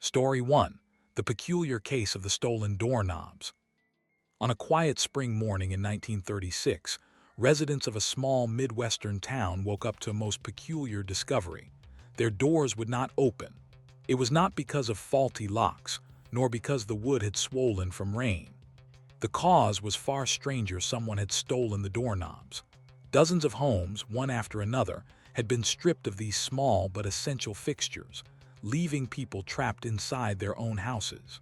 Story 1. The Peculiar Case of the Stolen Doorknobs. On a quiet spring morning in 1936, residents of a small Midwestern town woke up to a most peculiar discovery. Their doors would not open. It was not because of faulty locks, nor because the wood had swollen from rain. The cause was far stranger. Someone had stolen the doorknobs. Dozens of homes, one after another, had been stripped of these small but essential fixtures, leaving people trapped inside their own houses.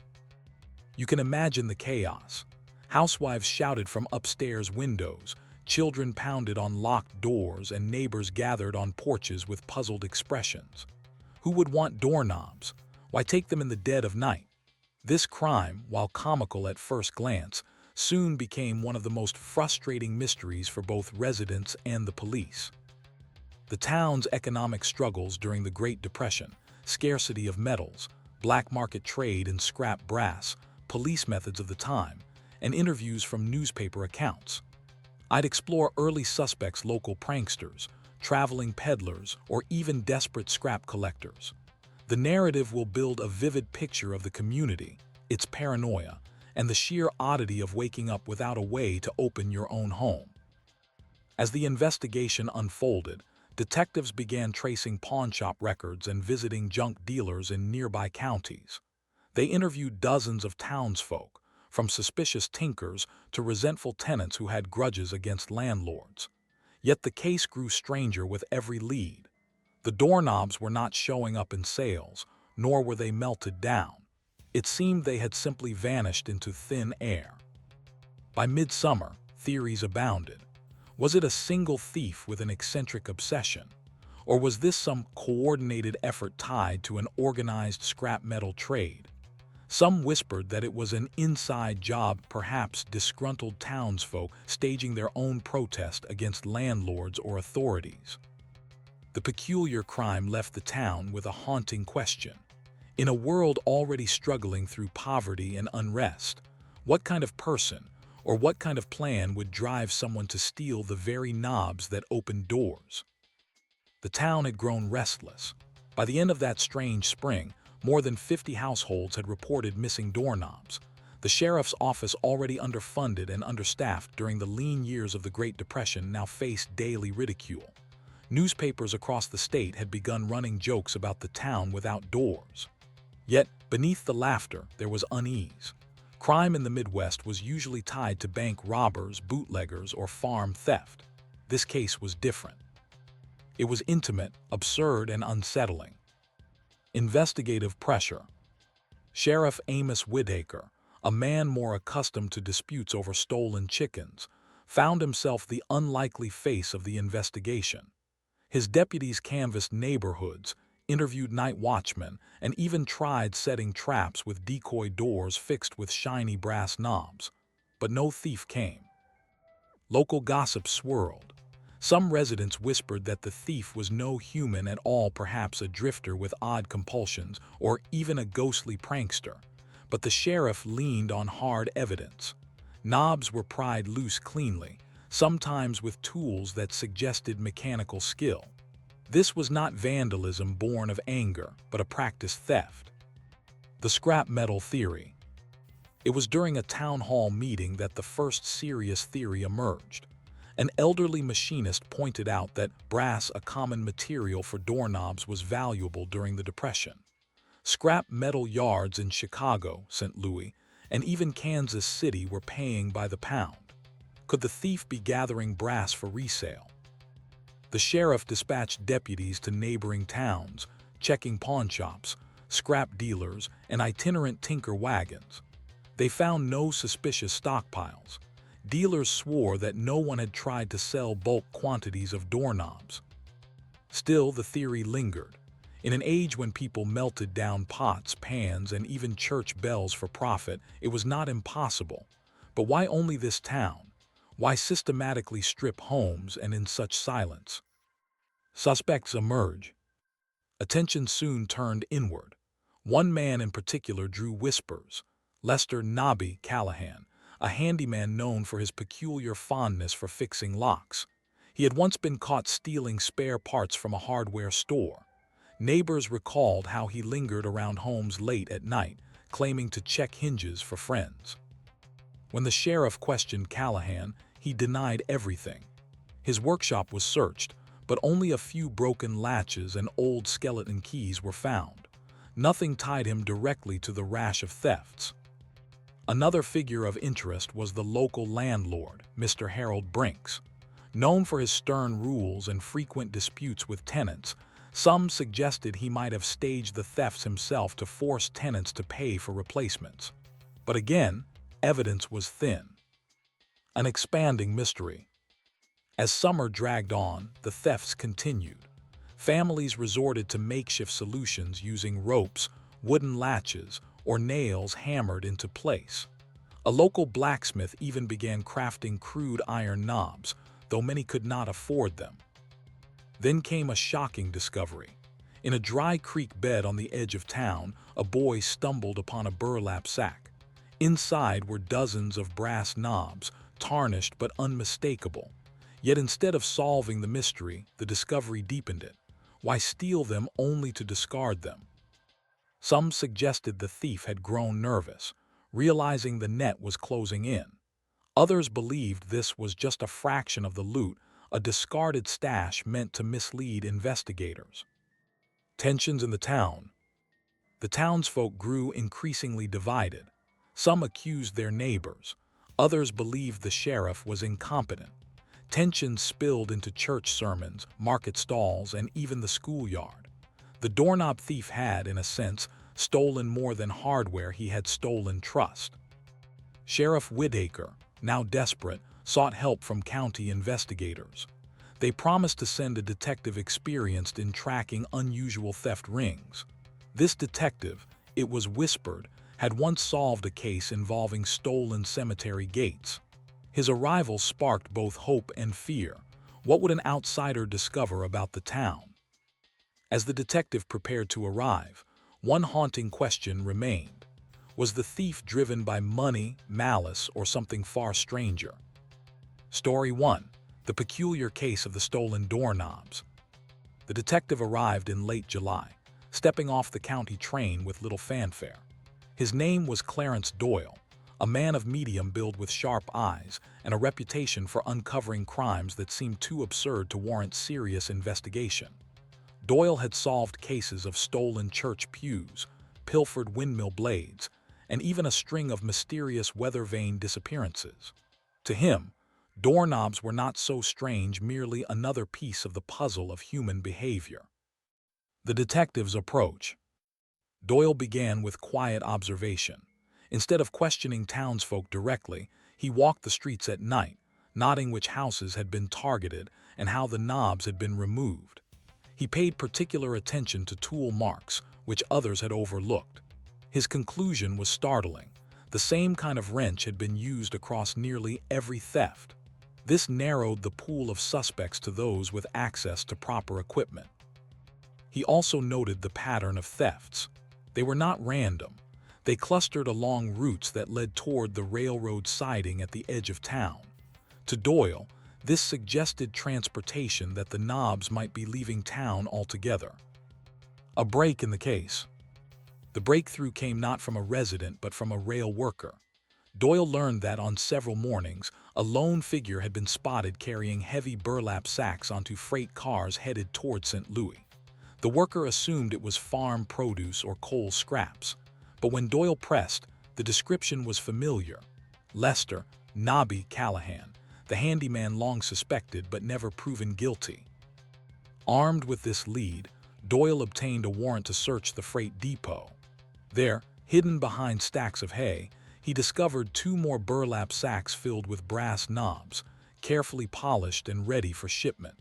You can imagine the chaos. Housewives shouted from upstairs windows, children pounded on locked doors, and neighbors gathered on porches with puzzled expressions. Who would want doorknobs? Why take them in the dead of night? This crime, while comical at first glance, soon became one of the most frustrating mysteries for both residents and the police. The town's economic struggles during the Great Depression, scarcity of metals, black market trade in scrap brass, police methods of the time, and interviews from newspaper accounts. I'd explore early suspects, local pranksters, traveling peddlers, or even desperate scrap collectors. The narrative will build a vivid picture of the community, its paranoia, and the sheer oddity of waking up without a way to open your own home. As the investigation unfolded, detectives began tracing pawnshop records and visiting junk dealers in nearby counties. They interviewed dozens of townsfolk, from suspicious tinkers to resentful tenants who had grudges against landlords. Yet the case grew stranger with every lead. The doorknobs were not showing up in sales, nor were they melted down. It seemed they had simply vanished into thin air. By midsummer, theories abounded. Was it a single thief with an eccentric obsession? Or was this some coordinated effort tied to an organized scrap metal trade? Some whispered that it was an inside job, perhaps disgruntled townsfolk staging their own protest against landlords or authorities. The peculiar crime left the town with a haunting question. In a world already struggling through poverty and unrest, what kind of person or what kind of plan would drive someone to steal the very knobs that opened doors? The town had grown restless. By the end of that strange spring, more than 50 households had reported missing doorknobs. The sheriff's office, already underfunded and understaffed during the lean years of the Great Depression, now faced daily ridicule. Newspapers across the state had begun running jokes about the town without doors. Yet, beneath the laughter, there was unease. Crime in the Midwest was usually tied to bank robbers, bootleggers, or farm theft. This case was different. It was intimate, absurd, and unsettling. Investigative pressure. Sheriff Amos Whitaker, a man more accustomed to disputes over stolen chickens, found himself the unlikely face of the investigation. His deputies canvassed neighborhoods, interviewed night watchmen, and even tried setting traps with decoy doors fixed with shiny brass knobs. But no thief came. Local gossip swirled. Some residents whispered that the thief was no human at all, perhaps a drifter with odd compulsions, or even a ghostly prankster. But the sheriff leaned on hard evidence. Knobs were pried loose cleanly, sometimes with tools that suggested mechanical skill. This was not vandalism born of anger, but a practiced theft. The scrap metal theory. It was during a town hall meeting that the first serious theory emerged. An elderly machinist pointed out that brass, a common material for doorknobs, was valuable during the Depression. Scrap metal yards in Chicago, St. Louis, and even Kansas City were paying by the pound. Could the thief be gathering brass for resale? The sheriff dispatched deputies to neighboring towns, checking pawnshops, scrap dealers, and itinerant tinker wagons. They found no suspicious stockpiles. Dealers swore that no one had tried to sell bulk quantities of doorknobs. Still, the theory lingered. In an age when people melted down pots, pans, and even church bells for profit, it was not impossible. But why only this town? Why systematically strip homes, and in such silence? Suspects emerge. Attention soon turned inward. One man in particular drew whispers: Lester "Nobby" Callahan, a handyman known for his peculiar fondness for fixing locks. He had once been caught stealing spare parts from a hardware store. Neighbors recalled how he lingered around homes late at night, claiming to check hinges for friends. When the sheriff questioned Callahan, he denied everything. His workshop was searched, but only a few broken latches and old skeleton keys were found. Nothing tied him directly to the rash of thefts. Another figure of interest was the local landlord, Mr. Harold Brinks. Known for his stern rules and frequent disputes with tenants, some suggested he might have staged the thefts himself to force tenants to pay for replacements. But again, evidence was thin. An expanding mystery. As summer dragged on, the thefts continued. Families resorted to makeshift solutions using ropes, wooden latches, or nails hammered into place. A local blacksmith even began crafting crude iron knobs, though many could not afford them. Then came a shocking discovery. In a dry creek bed on the edge of town, a boy stumbled upon a burlap sack. Inside were dozens of brass knobs, tarnished but unmistakable. Yet instead of solving the mystery, the discovery deepened it. Why steal them only to discard them? Some suggested the thief had grown nervous, realizing the net was closing in. Others believed this was just a fraction of the loot, a discarded stash meant to mislead investigators. Tensions in the town. The townsfolk grew increasingly divided. Some accused their neighbors. Others believed the sheriff was incompetent. Tensions spilled into church sermons, market stalls, and even the schoolyard. The doorknob thief had, in a sense, stolen more than hardware, he had stolen trust. Sheriff Whitaker, now desperate, sought help from county investigators. They promised to send a detective experienced in tracking unusual theft rings. This detective, it was whispered, had once solved a case involving stolen cemetery gates. His arrival sparked both hope and fear. What would an outsider discover about the town? As the detective prepared to arrive, one haunting question remained. Was the thief driven by money, malice, or something far stranger? Story 1. The peculiar case of the stolen doorknobs. The detective arrived in late July, stepping off the county train with little fanfare. His name was Clarence Doyle, a man of medium build with sharp eyes and a reputation for uncovering crimes that seemed too absurd to warrant serious investigation. Doyle had solved cases of stolen church pews, pilfered windmill blades, and even a string of mysterious weather-vane disappearances. To him, doorknobs were not so strange, merely another piece of the puzzle of human behavior. The detective's approach. Doyle began with quiet observation. Instead of questioning townsfolk directly, he walked the streets at night, noting which houses had been targeted and how the knobs had been removed. He paid particular attention to tool marks, which others had overlooked. His conclusion was startling. The same kind of wrench had been used across nearly every theft. This narrowed the pool of suspects to those with access to proper equipment. He also noted the pattern of thefts. They were not random. They clustered along routes that led toward the railroad siding at the edge of town. To Doyle, this suggested transportation, that the knobs might be leaving town altogether. A break in the case. The breakthrough came not from a resident but from a rail worker. Doyle learned that on several mornings, a lone figure had been spotted carrying heavy burlap sacks onto freight cars headed toward St. Louis. The worker assumed it was farm produce or coal scraps, but when Doyle pressed, the description was familiar. Lester "Nobby" Callahan, the handyman long suspected but never proven guilty. Armed with this lead, Doyle obtained a warrant to search the freight depot. There, hidden behind stacks of hay, he discovered 2 more burlap sacks filled with brass knobs, carefully polished and ready for shipment.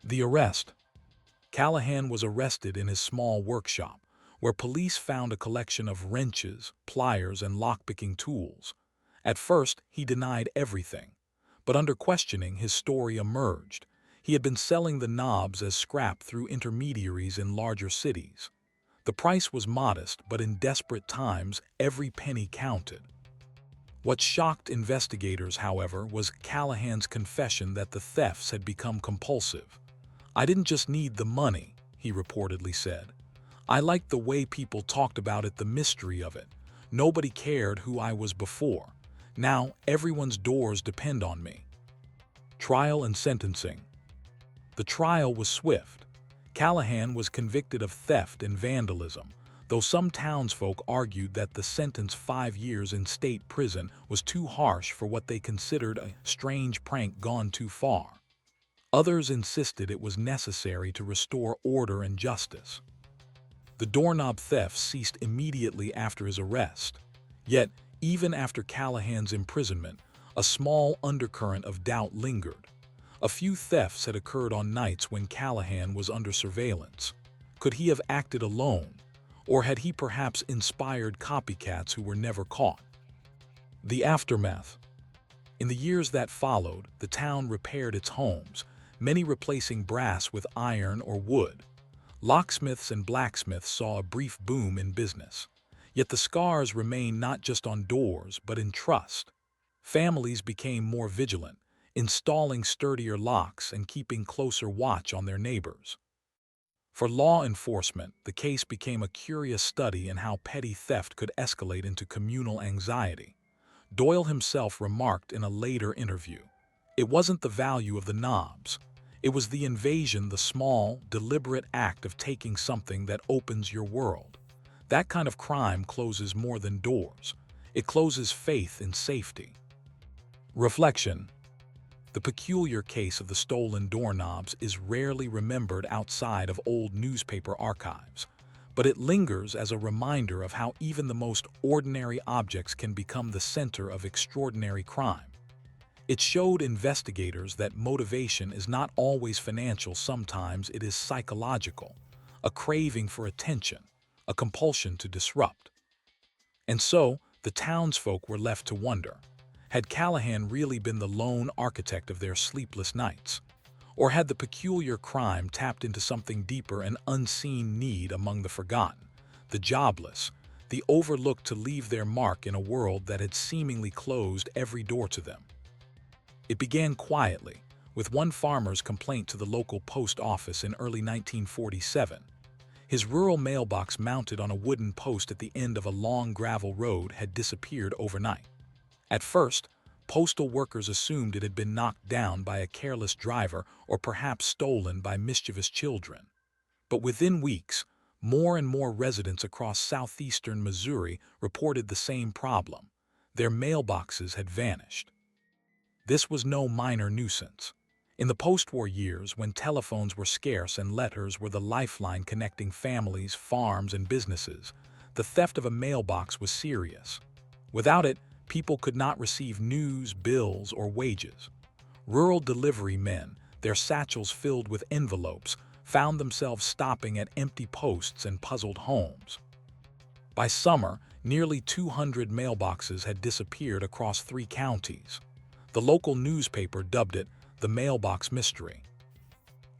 The arrest. Callahan was arrested in his small workshop, where police found a collection of wrenches, pliers, and lockpicking tools. At first, he denied everything, but under questioning, his story emerged. He had been selling the knobs as scrap through intermediaries in larger cities. The price was modest, but in desperate times, every penny counted. What shocked investigators, however, was Callahan's confession that the thefts had become compulsive. "I didn't just need the money," he reportedly said. "I liked the way people talked about it, the mystery of it. Nobody cared who I was before. Now, everyone's doors depend on me." Trial and sentencing. The trial was swift. Callahan was convicted of theft and vandalism, though some townsfolk argued that the sentence, 5 years in state prison, was too harsh for what they considered a strange prank gone too far. Others insisted it was necessary to restore order and justice. The doorknob theft ceased immediately after his arrest. Yet, even after Callahan's imprisonment, a small undercurrent of doubt lingered. A few thefts had occurred on nights when Callahan was under surveillance. Could he have acted alone, or had he perhaps inspired copycats who were never caught? The aftermath. In the years that followed, the town repaired its homes, many replacing brass with iron or wood. Locksmiths and blacksmiths saw a brief boom in business. Yet the scars remained not just on doors, but in trust. Families became more vigilant, installing sturdier locks and keeping closer watch on their neighbors. For law enforcement, the case became a curious study in how petty theft could escalate into communal anxiety. Doyle himself remarked in a later interview, "It wasn't the value of the knobs. It was the invasion, the small, deliberate act of taking something that opens your world. That kind of crime closes more than doors. It closes faith in safety." Reflection. The peculiar case of the stolen doorknobs is rarely remembered outside of old newspaper archives, but it lingers as a reminder of how even the most ordinary objects can become the center of extraordinary crime. It showed investigators that motivation is not always financial. Sometimes it is psychological, a craving for attention, a compulsion to disrupt. And so, the townsfolk were left to wonder, had Callahan really been the lone architect of their sleepless nights? Or had the peculiar crime tapped into something deeper, an unseen need among the forgotten, the jobless, the overlooked, to leave their mark in a world that had seemingly closed every door to them? It began quietly, with one farmer's complaint to the local post office in early 1947. His rural mailbox, mounted on a wooden post at the end of a long gravel road, had disappeared overnight. At first, postal workers assumed it had been knocked down by a careless driver or perhaps stolen by mischievous children. But within weeks, more and more residents across southeastern Missouri reported the same problem. Their mailboxes had vanished. This was no minor nuisance. In the post-war years, when telephones were scarce and letters were the lifeline connecting families, farms, and businesses, the theft of a mailbox was serious. Without it, people could not receive news, bills, or wages. Rural delivery men, their satchels filled with envelopes, found themselves stopping at empty posts and puzzled homes. By summer, nearly 200 mailboxes had disappeared across 3 counties. The local newspaper dubbed it the mailbox mystery.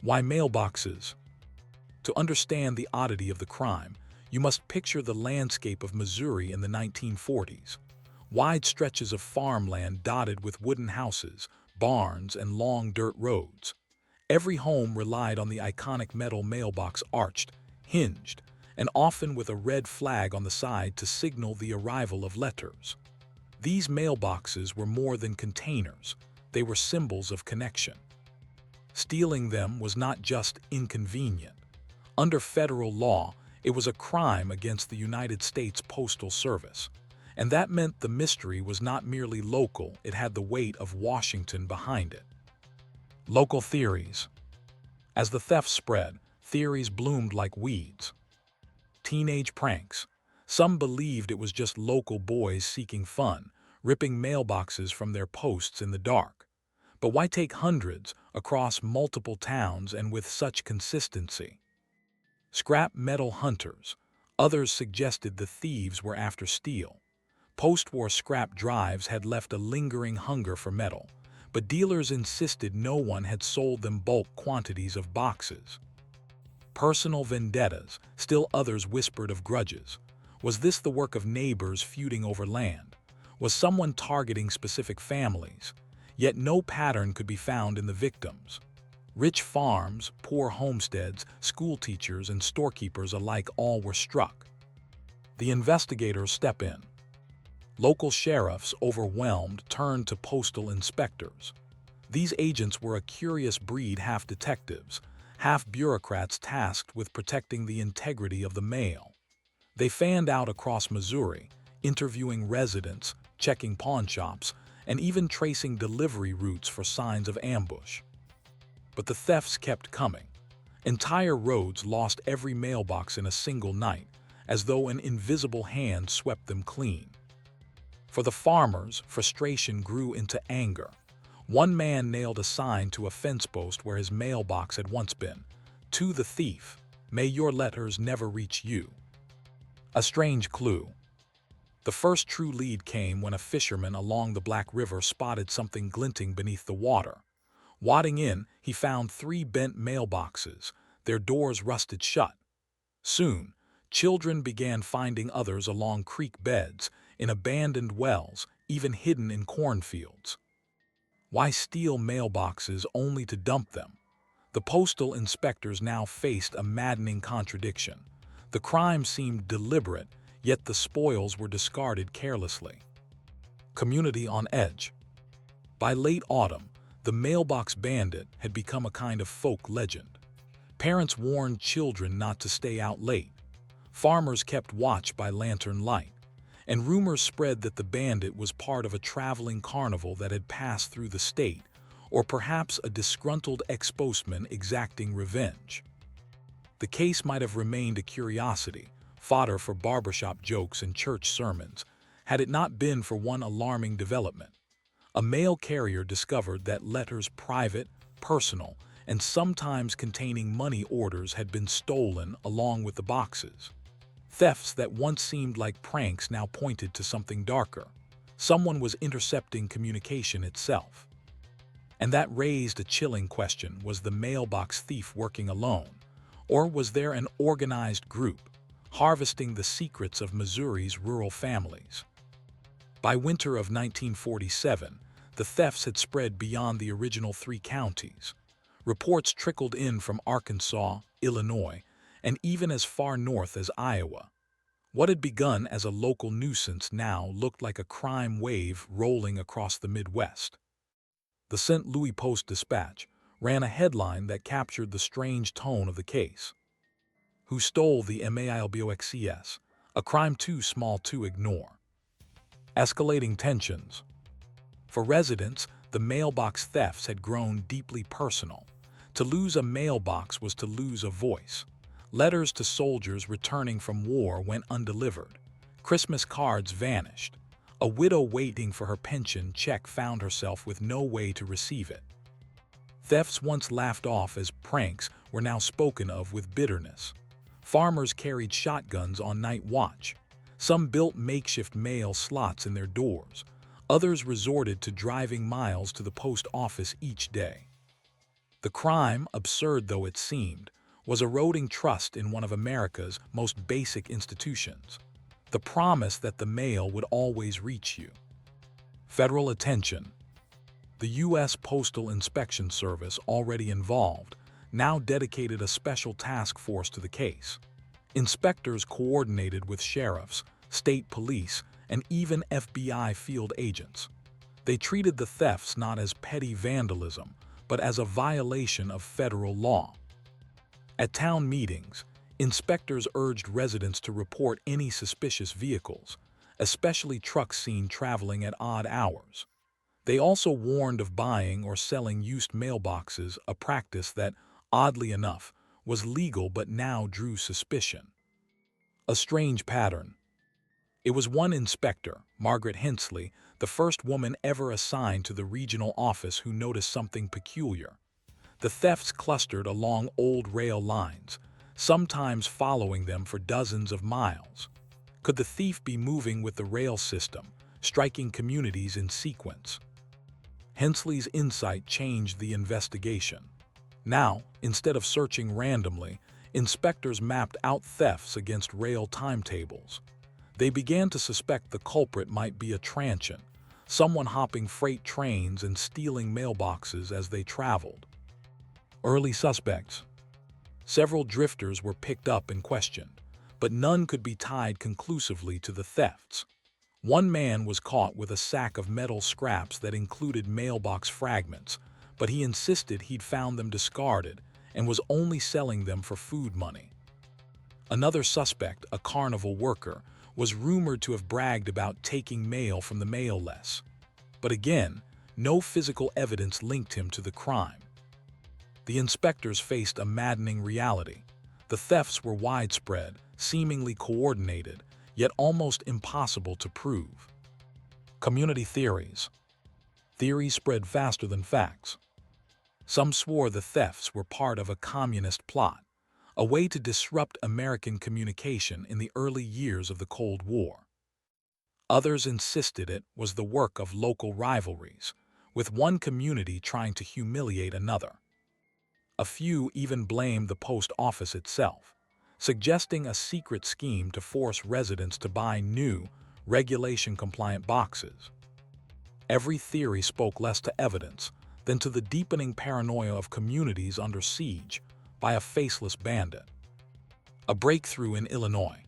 Why mailboxes? To understand the oddity of the crime, you must picture the landscape of Missouri in the 1940s. Wide stretches of farmland dotted with wooden houses, barns, and long dirt roads. Every home relied on the iconic metal mailbox, arched, hinged, and often with a red flag on the side to signal the arrival of letters. These mailboxes were more than containers, they were symbols of connection. Stealing them was not just inconvenient. Under federal law, it was a crime against the United States Postal Service. And that meant the mystery was not merely local, it had the weight of Washington behind it. Local theories. As the theft spread, theories bloomed like weeds. Teenage pranks. Some believed it was just local boys seeking fun, ripping mailboxes from their posts in the dark. But why take hundreds across multiple towns and with such consistency? Scrap metal hunters. Others suggested the thieves were after steel. Post-war scrap drives had left a lingering hunger for metal, but dealers insisted no one had sold them bulk quantities of boxes. Personal vendettas. Still others whispered of grudges. Was this the work of neighbors feuding over land? Was someone targeting specific families? Yet no pattern could be found in the victims. Rich farms, poor homesteads, schoolteachers, and storekeepers alike all were struck. The investigators step in. Local sheriffs, overwhelmed, turned to postal inspectors. These agents were a curious breed, half detectives, half bureaucrats tasked with protecting the integrity of the mail. They fanned out across Missouri, interviewing residents, checking pawn shops, and even tracing delivery routes for signs of ambush. But the thefts kept coming. Entire roads lost every mailbox in a single night, as though an invisible hand swept them clean. For the farmers, frustration grew into anger. One man nailed a sign to a fence post where his mailbox had once been. "To the thief, may your letters never reach you." A strange clue. The first true lead came when a fisherman along the Black River spotted something glinting beneath the water. Wadding in, he found 3 bent mailboxes, their doors rusted shut. Soon, children began finding others along creek beds, in abandoned wells, even hidden in cornfields. Why steal mailboxes only to dump them? The postal inspectors now faced a maddening contradiction. The crime seemed deliberate, yet the spoils were discarded carelessly. Community on edge. By late autumn, the mailbox bandit had become a kind of folk legend. Parents warned children not to stay out late. Farmers kept watch by lantern light, and rumors spread that the bandit was part of a traveling carnival that had passed through the state, or perhaps a disgruntled ex-postman exacting revenge. The case might have remained a curiosity, fodder for barbershop jokes and church sermons, had it not been for one alarming development. A mail carrier discovered that letters private, personal, and sometimes containing money orders had been stolen along with the boxes. Thefts that once seemed like pranks now pointed to something darker. Someone was intercepting communication itself. And that raised a chilling question: was the mailbox thief working alone? Or was there an organized group, harvesting the secrets of Missouri's rural families? By winter of 1947, the thefts had spread beyond the original 3 counties. Reports trickled in from Arkansas, Illinois, and even as far north as Iowa. What had begun as a local nuisance now looked like a crime wave rolling across the Midwest. The St. Louis Post-Dispatch ran a headline that captured the strange tone of the case. "Who stole the mailboxes? A crime too small to ignore." Escalating tensions. For residents, the mailbox thefts had grown deeply personal. To lose a mailbox was to lose a voice. Letters to soldiers returning from war went undelivered. Christmas cards vanished. A widow waiting for her pension check found herself with no way to receive it. Thefts once laughed off as pranks were now spoken of with bitterness. Farmers carried shotguns on night watch. Some built makeshift mail slots in their doors. Others resorted to driving miles to the post office each day. The crime, absurd though it seemed, was eroding trust in one of America's most basic institutions: the promise that the mail would always reach you. Federal attention. The U.S. Postal Inspection Service, already involved, now dedicated a special task force to the case. Inspectors coordinated with sheriffs, state police, and even FBI field agents. They treated the thefts not as petty vandalism, but as a violation of federal law. At town meetings, inspectors urged residents to report any suspicious vehicles, especially trucks seen traveling at odd hours. They also warned of buying or selling used mailboxes, a practice that, oddly enough, was legal but now drew suspicion. A strange pattern. It was one inspector, Margaret Hensley, the first woman ever assigned to the regional office, who noticed something peculiar. The thefts clustered along old rail lines, sometimes following them for dozens of miles. Could the thief be moving with the rail system, striking communities in sequence? Hensley's insight changed the investigation. Now, instead of searching randomly, inspectors mapped out thefts against rail timetables. They began to suspect the culprit might be a transient, someone hopping freight trains and stealing mailboxes as they traveled. Early suspects. Several drifters were picked up and questioned, but none could be tied conclusively to the thefts. One man was caught with a sack of metal scraps that included mailbox fragments, but he insisted he'd found them discarded and was only selling them for food money. Another suspect, a carnival worker, was rumored to have bragged about taking mail from the mailless. But again, no physical evidence linked him to the crime. The inspectors faced a maddening reality. The thefts were widespread, seemingly coordinated, yet almost impossible to prove. Community theories. Theories spread faster than facts. Some swore the thefts were part of a communist plot, a way to disrupt American communication in the early years of the Cold War. Others insisted it was the work of local rivalries, with one community trying to humiliate another. A few even blamed the post office itself, suggesting a secret scheme to force residents to buy new, regulation-compliant boxes. Every theory spoke less to evidence than to the deepening paranoia of communities under siege by a faceless bandit. A breakthrough in Illinois.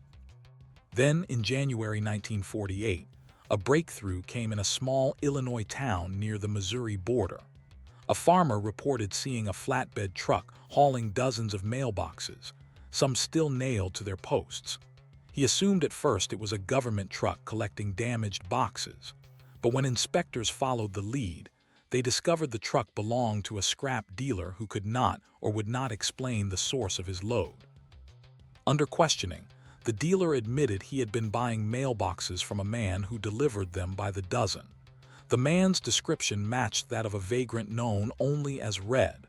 Then, in January 1948, a breakthrough came in a small Illinois town near the Missouri border. A farmer reported seeing a flatbed truck hauling dozens of mailboxes, some still nailed to their posts. He assumed at first it was a government truck collecting damaged boxes, but when inspectors followed the lead, they discovered the truck belonged to a scrap dealer who could not or would not explain the source of his load. Under questioning, the dealer admitted he had been buying mailboxes from a man who delivered them by the dozen. The man's description matched that of a vagrant known only as Red,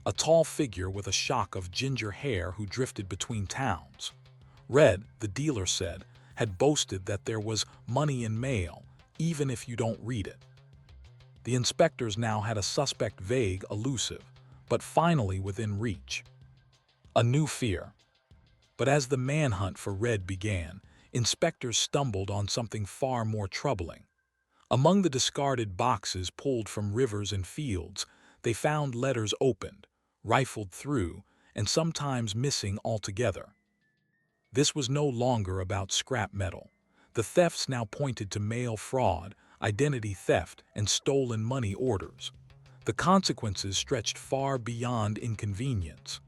a tall figure with a shock of ginger hair who drifted between towns. Red, the dealer said, had boasted that there was money in mail, even if you don't read it. The inspectors now had a suspect vague, elusive, but finally within reach. A new fear. But as the manhunt for Red began, inspectors stumbled on something far more troubling. Among the discarded boxes pulled from rivers and fields, they found letters opened, rifled through, and sometimes missing altogether. This was no longer about scrap metal. The thefts now pointed to mail fraud, identity theft, and stolen money orders. The consequences stretched far beyond inconvenience.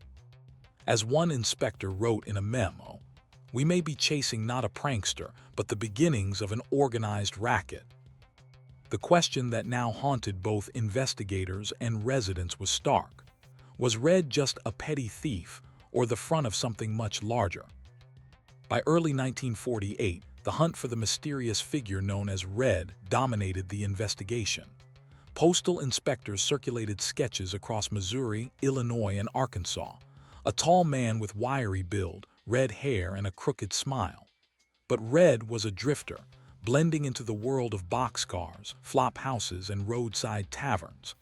As one inspector wrote in a memo, "We may be chasing not a prankster, but the beginnings of an organized racket." The question that now haunted both investigators and residents was stark. Was Red just a petty thief, or the front of something much larger? By early 1948, the hunt for the mysterious figure known as Red dominated the investigation. Postal inspectors circulated sketches across Missouri, Illinois, and Arkansas. A tall man with wiry build, red hair, and a crooked smile. But Red was a drifter, blending into the world of boxcars, flop houses, and roadside taverns.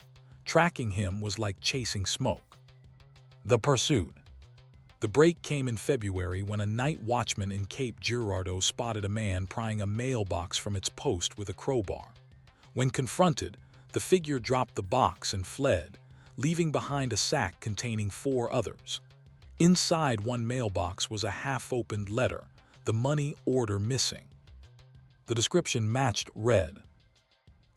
Tracking him was like chasing smoke. The pursuit. The break came in February when a night watchman in Cape Girardeau spotted a man prying a mailbox from its post with a crowbar. When confronted, the figure dropped the box and fled, leaving behind a sack containing 4 others. Inside one mailbox was a half-opened letter, the money order missing. The description matched Red.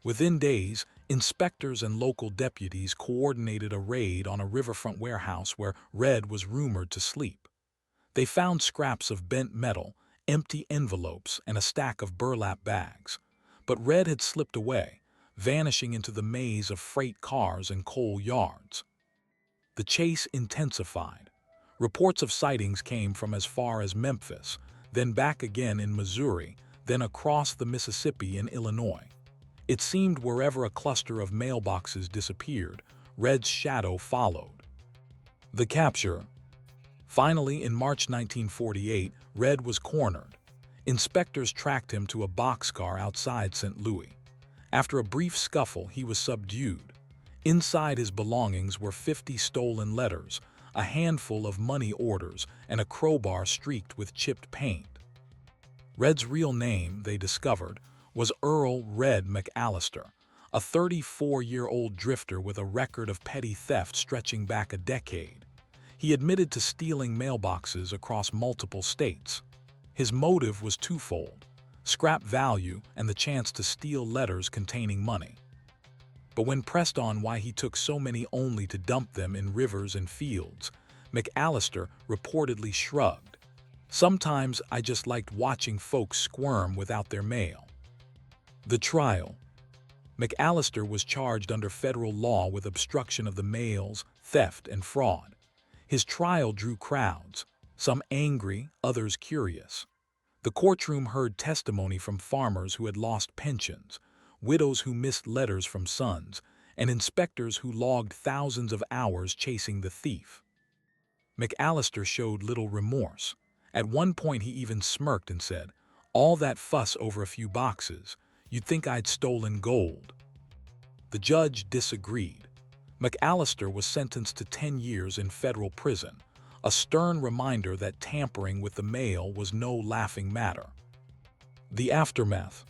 Within days, inspectors and local deputies coordinated a raid on a riverfront warehouse where Red was rumored to sleep. They found scraps of bent metal, empty envelopes, and a stack of burlap bags. But Red had slipped away, vanishing into the maze of freight cars and coal yards. The chase intensified. Reports of sightings came from as far as Memphis, then back again in Missouri, then across the Mississippi in Illinois. It seemed wherever a cluster of mailboxes disappeared, Red's shadow followed. The capture. Finally, in March 1948, Red was cornered. Inspectors tracked him to a boxcar outside St. Louis. After a brief scuffle, he was subdued. Inside his belongings were 50 stolen letters, a handful of money orders, and a crowbar streaked with chipped paint. Red's real name, they discovered, was Earl Red McAllister, a 34-year-old drifter with a record of petty theft stretching back a decade. He admitted to stealing mailboxes across multiple states. His motive was twofold: scrap value and the chance to steal letters containing money. But when pressed on why he took so many only to dump them in rivers and fields, McAllister reportedly shrugged. "Sometimes I just liked watching folks squirm without their mail." The trial. McAllister was charged under federal law with obstruction of the mails, theft, and fraud. His trial drew crowds, some angry, others curious. The courtroom heard testimony from farmers who had lost pensions, widows who missed letters from sons, and inspectors who logged thousands of hours chasing the thief. McAllister showed little remorse. At one point he even smirked and said, "All that fuss over a few boxes, you'd think I'd stolen gold." The judge disagreed. McAllister was sentenced to 10 years in federal prison, a stern reminder that tampering with the mail was no laughing matter. The aftermath.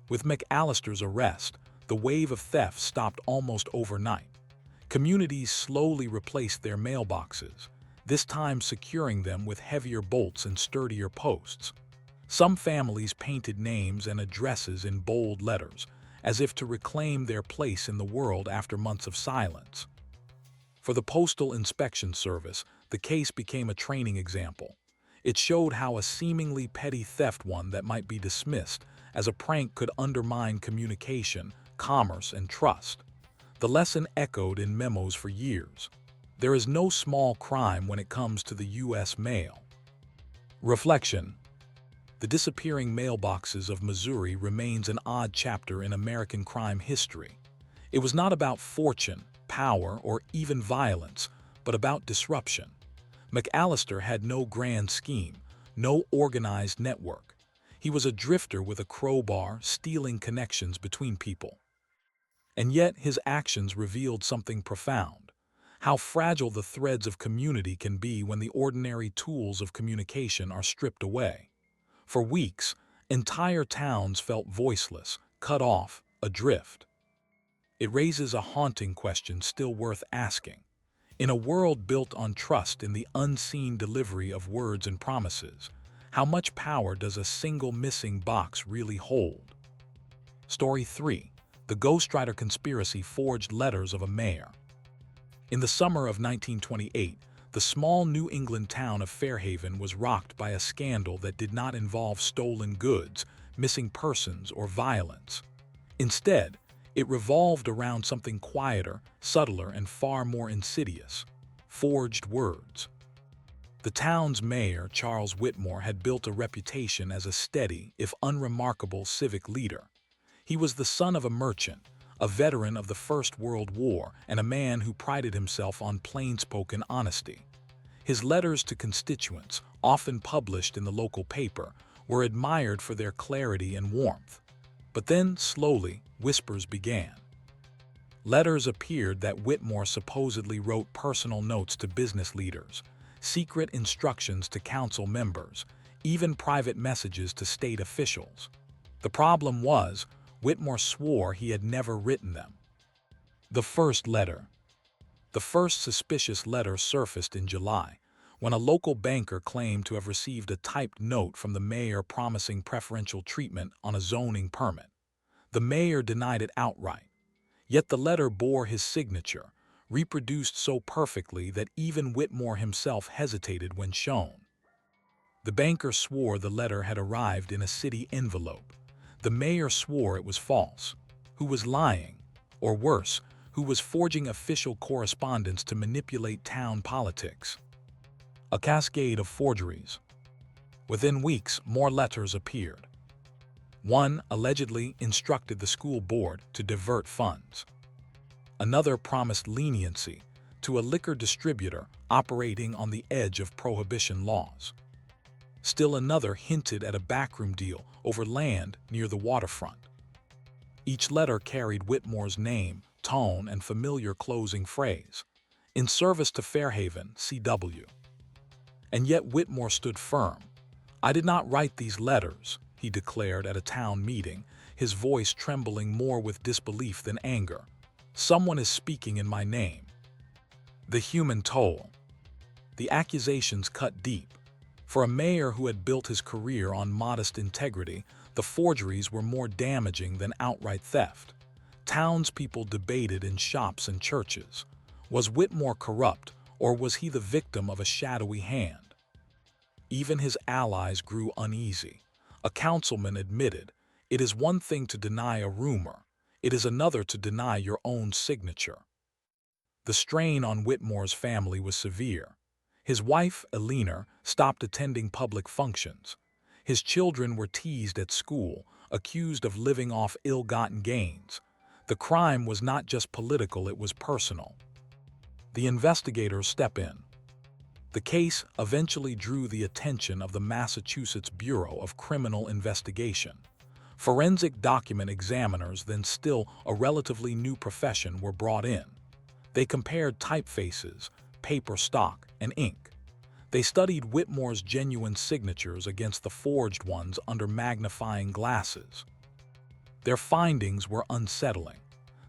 With McAllister's arrest, the wave of theft stopped almost overnight. Communities slowly replaced their mailboxes, this time securing them with heavier bolts and sturdier posts. Some families painted names and addresses in bold letters, as if to reclaim their place in the world after months of silence. For the Postal Inspection Service, the case became a training example. It showed how a seemingly petty theft, one that might be dismissed as a prank, could undermine communication, commerce, and trust. The lesson echoed in memos for years. There is no small crime when it comes to the U.S. mail. Reflection. The disappearing mailboxes of Missouri remains an odd chapter in American crime history. It was not about fortune, power, or even violence, but about disruption. McAllister had no grand scheme, no organized network. He was a drifter with a crowbar, stealing connections between people. And yet his actions revealed something profound: how fragile the threads of community can be when the ordinary tools of communication are stripped away. For weeks, entire towns felt voiceless, cut off, adrift. It raises a haunting question still worth asking. In a world built on trust in the unseen delivery of words and promises, how much power does a single missing box really hold? Story 3. The Ghostwriter Conspiracy Forged Letters of a Mayor. In the summer of 1928, the small New England town of Fairhaven was rocked by a scandal that did not involve stolen goods, missing persons, or violence. Instead, it revolved around something quieter, subtler, and far more insidious: forged words. The town's mayor, Charles Whitmore, had built a reputation as a steady, if unremarkable, civic leader. He was the son of a merchant, a veteran of the First World War, and a man who prided himself on plain-spoken honesty. His letters to constituents, often published in the local paper, were admired for their clarity and warmth. But then, slowly, whispers began. Letters appeared that Whitmore supposedly wrote personal notes to business leaders, secret instructions to council members, even private messages to state officials. The problem was, Whitmore swore he had never written them. The first letter. The first suspicious letter surfaced in July, when a local banker claimed to have received a typed note from the mayor promising preferential treatment on a zoning permit. The mayor denied it outright. Yet the letter bore his signature, reproduced so perfectly that even Whitmore himself hesitated when shown. The banker swore the letter had arrived in a city envelope. The mayor swore it was false. Who was lying? Or worse, who was forging official correspondence to manipulate town politics? A cascade of forgeries. Within weeks, more letters appeared. One allegedly instructed the school board to divert funds. Another promised leniency to a liquor distributor operating on the edge of prohibition laws. Still another hinted at a backroom deal over land near the waterfront. Each letter carried Whitmore's name, tone, and familiar closing phrase: "In service to Fairhaven, C.W." And yet Whitmore stood firm. "I did not write these letters," he declared at a town meeting, his voice trembling more with disbelief than anger. "Someone is speaking in my name." The human toll. The accusations cut deep. For a mayor who had built his career on modest integrity, the forgeries were more damaging than outright theft. Townspeople debated in shops and churches. Was Whitmore corrupt, or was he the victim of a shadowy hand? Even his allies grew uneasy. A councilman admitted, "It is one thing to deny a rumor. It is another to deny your own signature." The strain on Whitmore's family was severe. His wife, Eleanor, stopped attending public functions. His children were teased at school, accused of living off ill-gotten gains. The crime was not just political, it was personal. The investigators step in. The case eventually drew the attention of the Massachusetts Bureau of Criminal Investigation. Forensic document examiners, then still a relatively new profession, were brought in. They compared typefaces, paper stock, and ink. They studied Whitmore's genuine signatures against the forged ones under magnifying glasses. Their findings were unsettling.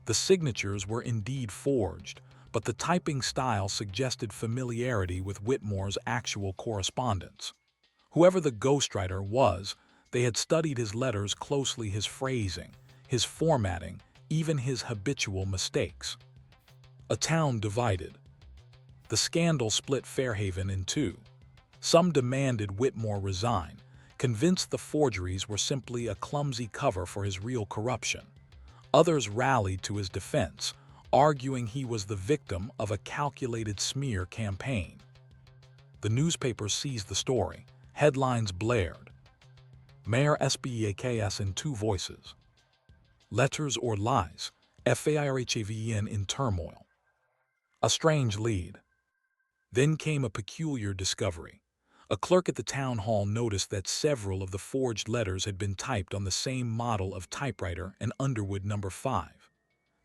The signatures were indeed forged, but the typing style suggested familiarity with Whitmore's actual correspondence. Whoever the ghostwriter was, they had studied his letters closely, his phrasing, his formatting, even his habitual mistakes. A town divided. The scandal split Fairhaven in two. Some demanded Whitmore resign, convinced the forgeries were simply a clumsy cover for his real corruption. Others rallied to his defense, arguing he was the victim of a calculated smear campaign. The newspapers seized the story. Headlines blared. Mayor SBAKS in two voices. Letters or lies, FAIRHAVEN in turmoil. A strange lead. Then came a peculiar discovery. A clerk at the town hall noticed that several of the forged letters had been typed on the same model of typewriter, an Underwood No. 5.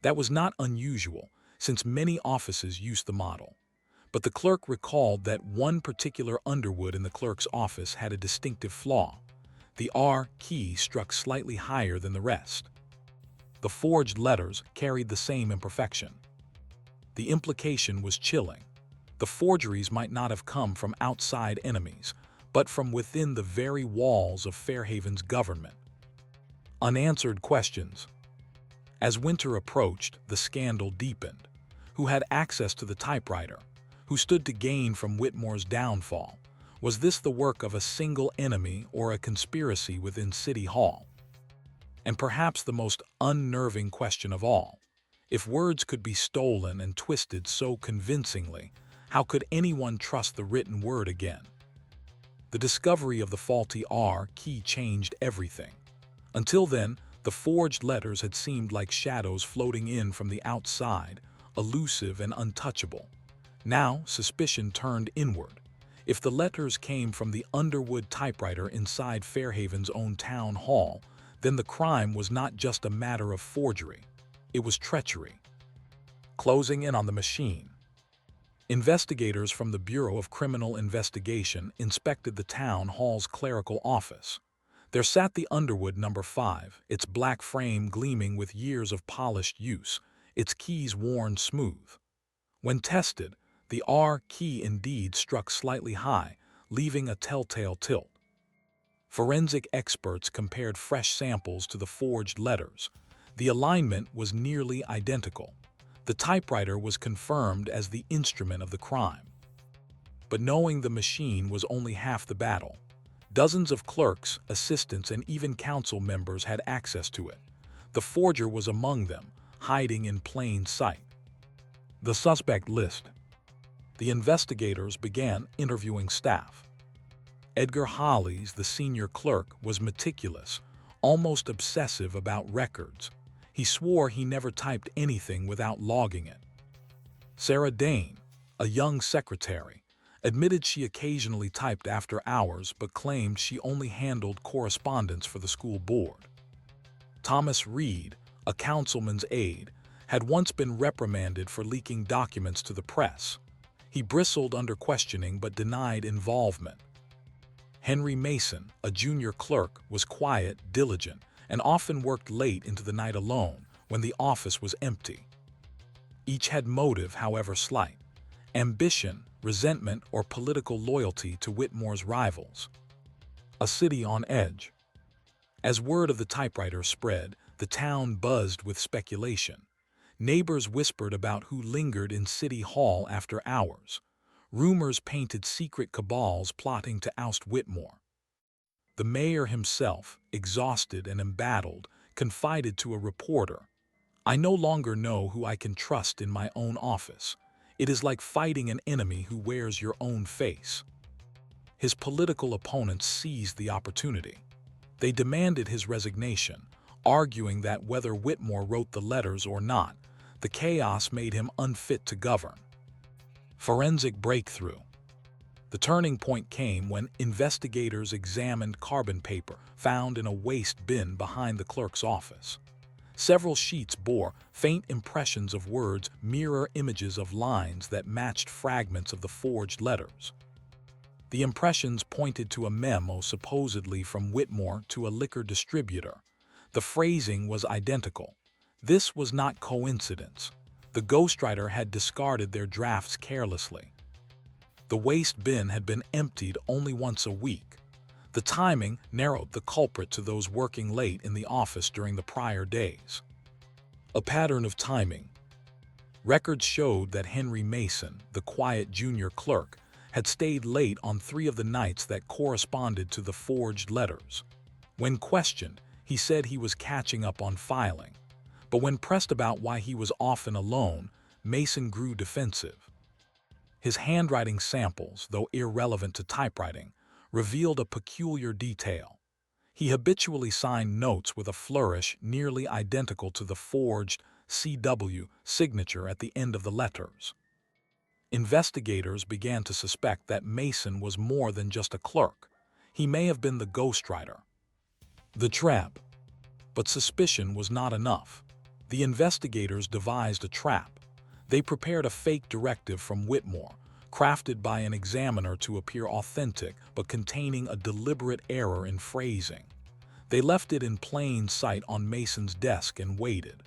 That was not unusual, since many offices used the model. But the clerk recalled that one particular Underwood in the clerk's office had a distinctive flaw. The R key struck slightly higher than the rest. The forged letters carried the same imperfection. The implication was chilling. The forgeries might not have come from outside enemies, but from within the very walls of Fairhaven's government. Unanswered questions. As winter approached, the scandal deepened. Who had access to the typewriter? Who stood to gain from Whitmore's downfall? Was this the work of a single enemy or a conspiracy within City Hall? And perhaps the most unnerving question of all, if words could be stolen and twisted so convincingly, how could anyone trust the written word again? The discovery of the faulty R key changed everything. Until then, the forged letters had seemed like shadows floating in from the outside, elusive and untouchable. Now, suspicion turned inward. If the letters came from the Underwood typewriter inside Fairhaven's own town hall, then the crime was not just a matter of forgery. It was treachery. Closing in on the machine. Investigators from the Bureau of Criminal Investigation inspected the town hall's clerical office. There sat the Underwood No. 5, its black frame gleaming with years of polished use, its keys worn smooth. When tested, the R key indeed struck slightly high, leaving a telltale tilt. Forensic experts compared fresh samples to the forged letters. The alignment was nearly identical. The typewriter was confirmed as the instrument of the crime. But knowing the machine was only half the battle. Dozens of clerks, assistants, and even council members had access to it. The forger was among them, hiding in plain sight. The suspect list. The investigators began interviewing staff. Edgar Hollies, the senior clerk, was meticulous, almost obsessive about records. He swore he never typed anything without logging it. Sarah Dane, a young secretary, admitted she occasionally typed after hours but claimed she only handled correspondence for the school board. Thomas Reed, a councilman's aide, had once been reprimanded for leaking documents to the press. He bristled under questioning but denied involvement. Henry Mason, a junior clerk, was quiet, diligent, and often worked late into the night alone when the office was empty. Each had motive, however slight: ambition, resentment, or political loyalty to Whitmore's rivals. A city on edge. As word of the typewriter spread, the town buzzed with speculation. Neighbors whispered about who lingered in City Hall after hours. Rumors painted secret cabals plotting to oust Whitmore. The mayor himself, exhausted and embattled, confided to a reporter, "I no longer know who I can trust in my own office. It is like fighting an enemy who wears your own face." His political opponents seized the opportunity. They demanded his resignation, arguing that whether Whitmore wrote the letters or not, the chaos made him unfit to govern. Forensic breakthrough. The turning point came when investigators examined carbon paper found in a waste bin behind the clerk's office. Several sheets bore faint impressions of words, mirror images of lines that matched fragments of the forged letters. The impressions pointed to a memo supposedly from Whitmore to a liquor distributor. The phrasing was identical. This was not coincidence. The ghostwriter had discarded their drafts carelessly. The waste bin had been emptied only once a week. The timing narrowed the culprit to those working late in the office during the prior days. A pattern of timing. Records showed that Henry Mason, the quiet junior clerk, had stayed late on 3 of the nights that corresponded to the forged letters. When questioned, he said he was catching up on filing. But when pressed about why he was often alone, Mason grew defensive. His handwriting samples, though irrelevant to typewriting, revealed a peculiar detail. He habitually signed notes with a flourish nearly identical to the forged CW signature at the end of the letters. Investigators began to suspect that Mason was more than just a clerk. He may have been the ghostwriter. The trap. But suspicion was not enough. The investigators devised a trap. They prepared a fake directive from Whitmore, crafted by an examiner to appear authentic but containing a deliberate error in phrasing. They left it in plain sight on Mason's desk and waited.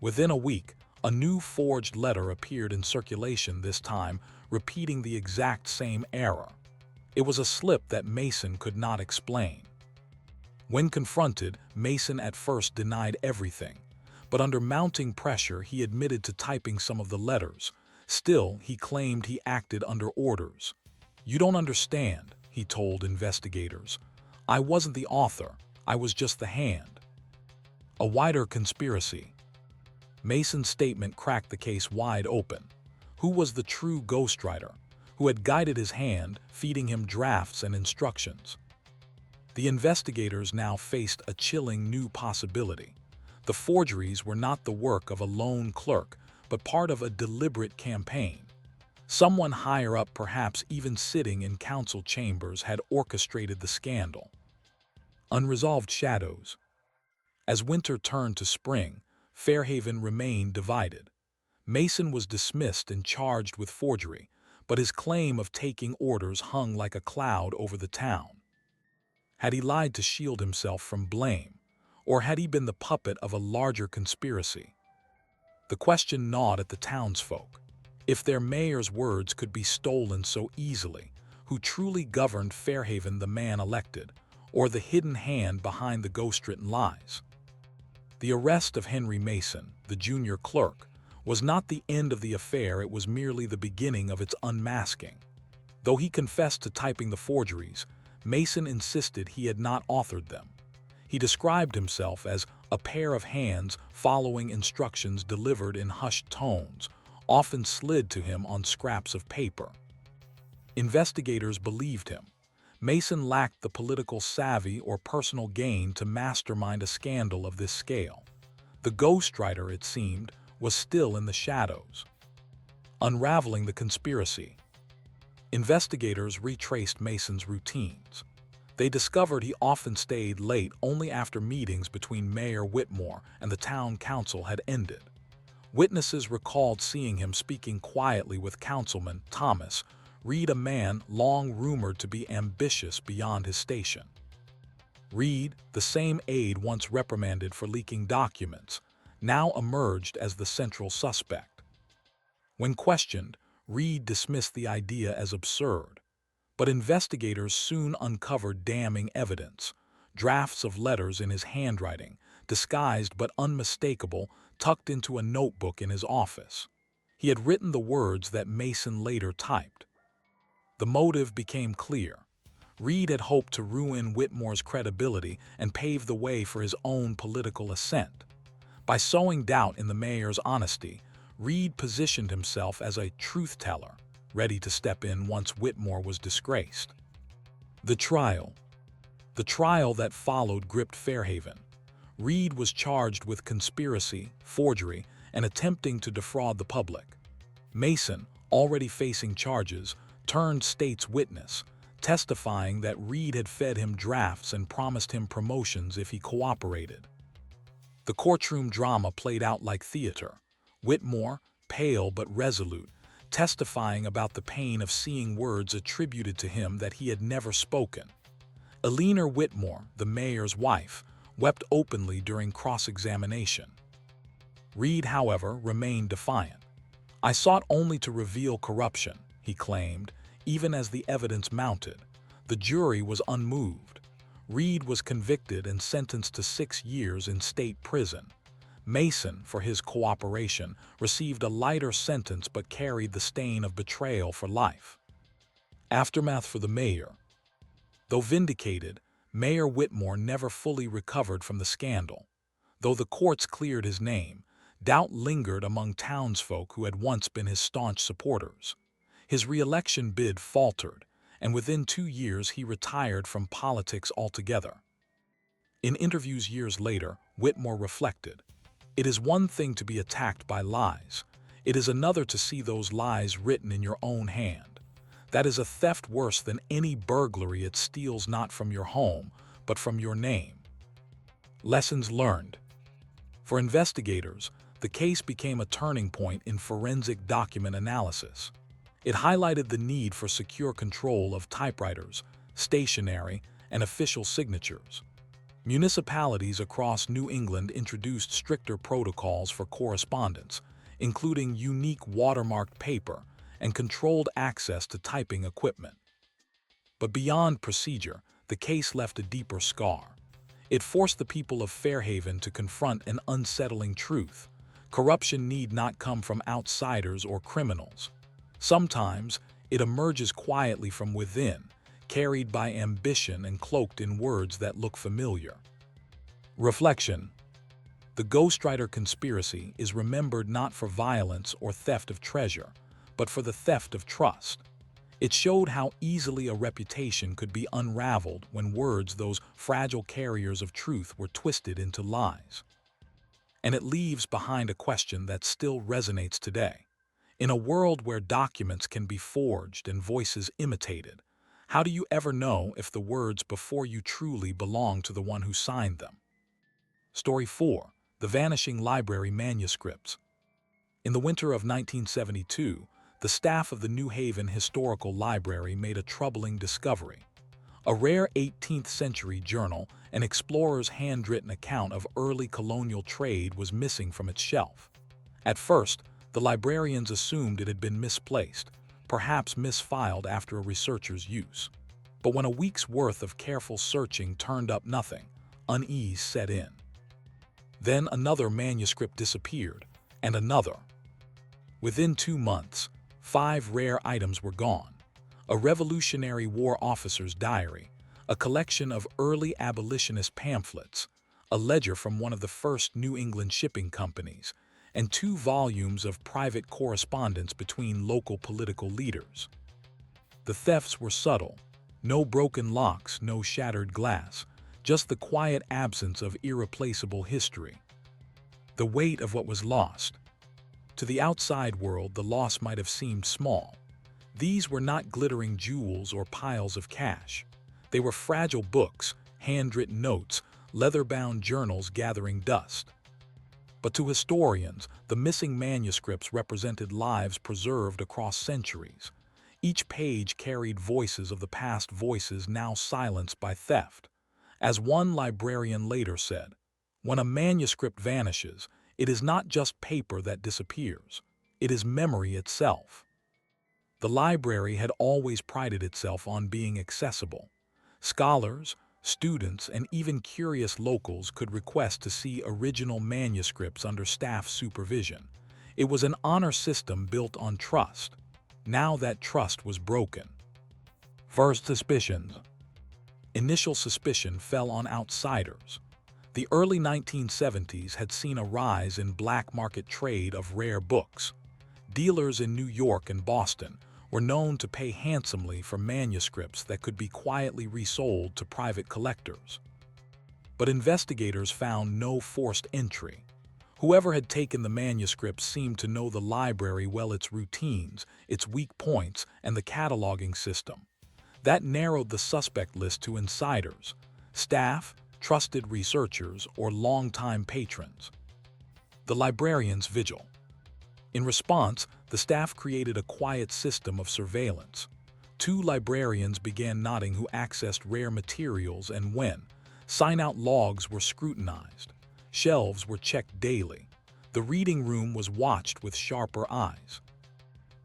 Within a week, a new forged letter appeared in circulation, this time repeating the exact same error. It was a slip that Mason could not explain. When confronted, Mason at first denied everything, but under mounting pressure he admitted to typing some of the letters. Still, he claimed he acted under orders. "You don't understand," he told investigators. "I wasn't the author, I was just the hand." A wider conspiracy. Mason's statement cracked the case wide open. Who was the true ghostwriter? Who had guided his hand, feeding him drafts and instructions? The investigators now faced a chilling new possibility. The forgeries were not the work of a lone clerk, but part of a deliberate campaign. Someone higher up, perhaps even sitting in council chambers, had orchestrated the scandal. Unresolved shadows. As winter turned to spring, Fairhaven remained divided. Mason was dismissed and charged with forgery, but his claim of taking orders hung like a cloud over the town. Had he lied to shield himself from blame, or had he been the puppet of a larger conspiracy? The question gnawed at the townsfolk. If their mayor's words could be stolen so easily, who truly governed Fairhaven, the man elected, or the hidden hand behind the ghost-written lies? The arrest of Henry Mason, the junior clerk, was not the end of the affair, it was merely the beginning of its unmasking. Though he confessed to typing the forgeries, Mason insisted he had not authored them. He described himself as a pair of hands following instructions delivered in hushed tones, often slid to him on scraps of paper. Investigators believed him. Mason lacked the political savvy or personal gain to mastermind a scandal of this scale. The ghostwriter, it seemed, was still in the shadows. Unraveling the conspiracy. Investigators retraced Mason's routines. They discovered he often stayed late only after meetings between Mayor Whitmore and the town council had ended. Witnesses recalled seeing him speaking quietly with Councilman Thomas, Reed, a man long rumored to be ambitious beyond his station. Reed, the same aide once reprimanded for leaking documents, now emerged as the central suspect. When questioned, Reed dismissed the idea as absurd, but investigators soon uncovered damning evidence: drafts of letters in his handwriting, disguised but unmistakable, tucked into a notebook in his office. He had written the words that Mason later typed. The motive became clear. Reed had hoped to ruin Whitmore's credibility and pave the way for his own political ascent. By sowing doubt in the mayor's honesty, Reed positioned himself as a truth-teller, ready to step in once Whitmore was disgraced. The trial. The trial that followed gripped Fairhaven. Reed was charged with conspiracy, forgery, and attempting to defraud the public. Mason, already facing charges, turned state's witness, testifying that Reed had fed him drafts and promised him promotions if he cooperated. The courtroom drama played out like theater. Whitmore, pale but resolute, testifying about the pain of seeing words attributed to him that he had never spoken. Eleanor Whitmore, the mayor's wife, wept openly during cross-examination. Reed, however, remained defiant. "I sought only to reveal corruption," he claimed, even as the evidence mounted. The jury was unmoved. Reed was convicted and sentenced to 6 years in state prison. Mason, for his cooperation, received a lighter sentence but carried the stain of betrayal for life. Aftermath for the mayor. Though vindicated, Mayor Whitmore never fully recovered from the scandal. Though the courts cleared his name, doubt lingered among townsfolk who had once been his staunch supporters. His re-election bid faltered, and within 2 years he retired from politics altogether. In interviews years later, Whitmore reflected, "It is one thing to be attacked by lies. It is another to see those lies written in your own hand. That is a theft worse than any burglary. It steals not from your home, but from your name." Lessons learned. For investigators, the case became a turning point in forensic document analysis. It highlighted the need for secure control of typewriters, stationery, and official signatures. Municipalities across New England introduced stricter protocols for correspondence, including unique watermarked paper and controlled access to typing equipment. But beyond procedure, the case left a deeper scar. It forced the people of Fairhaven to confront an unsettling truth: corruption need not come from outsiders or criminals. Sometimes it emerges quietly from within, carried by ambition and cloaked in words that look familiar. Reflection. The ghostwriter conspiracy is remembered not for violence or theft of treasure, but for the theft of trust. It showed how easily a reputation could be unraveled when words, those fragile carriers of truth, were twisted into lies. And it leaves behind a question that still resonates today. In a world where documents can be forged and voices imitated, how do you ever know if the words before you truly belong to the one who signed them? Story 4. The Vanishing Library Manuscripts. In the winter of 1972, the staff of the New Haven Historical Library made a troubling discovery. A rare 18th-century journal, an explorer's handwritten account of early colonial trade, was missing from its shelf. At first, the librarians assumed it had been misplaced, perhaps misfiled after a researcher's use. But when a week's worth of careful searching turned up nothing, unease set in. Then another manuscript disappeared, and another. Within 2 months, 5 rare items were gone: a Revolutionary War officer's diary, a collection of early abolitionist pamphlets, a ledger from one of the first New England shipping companies, and 2 volumes of private correspondence between local political leaders. The thefts were subtle: no broken locks, no shattered glass, just the quiet absence of irreplaceable history. The weight of what was lost. To the outside world, the loss might have seemed small. These were not glittering jewels or piles of cash. They were fragile books, handwritten notes, leather-bound journals gathering dust. But to historians, the missing manuscripts represented lives preserved across centuries. Each page carried voices of the past, voices now silenced by theft. As one librarian later said, "When a manuscript vanishes, it is not just paper that disappears, it is memory itself." The library had always prided itself on being accessible. Scholars, students, and even curious locals could request to see original manuscripts under staff supervision. It was an honor system built on trust. Now that trust was broken. First suspicions. Initial suspicion fell on outsiders. The early 1970s had seen a rise in black market trade of rare books. Dealers in New York and Boston were known to pay handsomely for manuscripts that could be quietly resold to private collectors. But investigators found no forced entry. Whoever had taken the manuscripts seemed to know the library well, its routines, its weak points, and the cataloging system. That narrowed the suspect list to insiders, staff, trusted researchers, or longtime patrons. The librarian's vigil. In response, the staff created a quiet system of surveillance. 2 librarians began nodding who accessed rare materials, and when sign-out logs were scrutinized, shelves were checked daily, the reading room was watched with sharper eyes.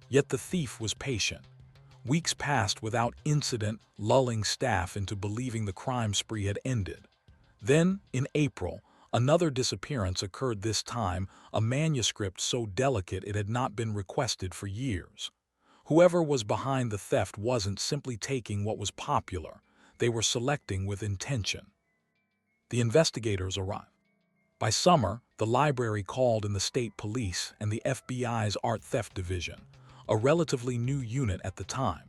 Yet the thief was patient. Weeks passed without incident, lulling staff into believing the crime spree had ended. Then, in April, another disappearance occurred, this time a manuscript so delicate it had not been requested for years. Whoever was behind the theft wasn't simply taking what was popular, they were selecting with intention. The investigators arrived. By summer, the library called in the state police and the FBI's Art Theft Division, a relatively new unit at the time.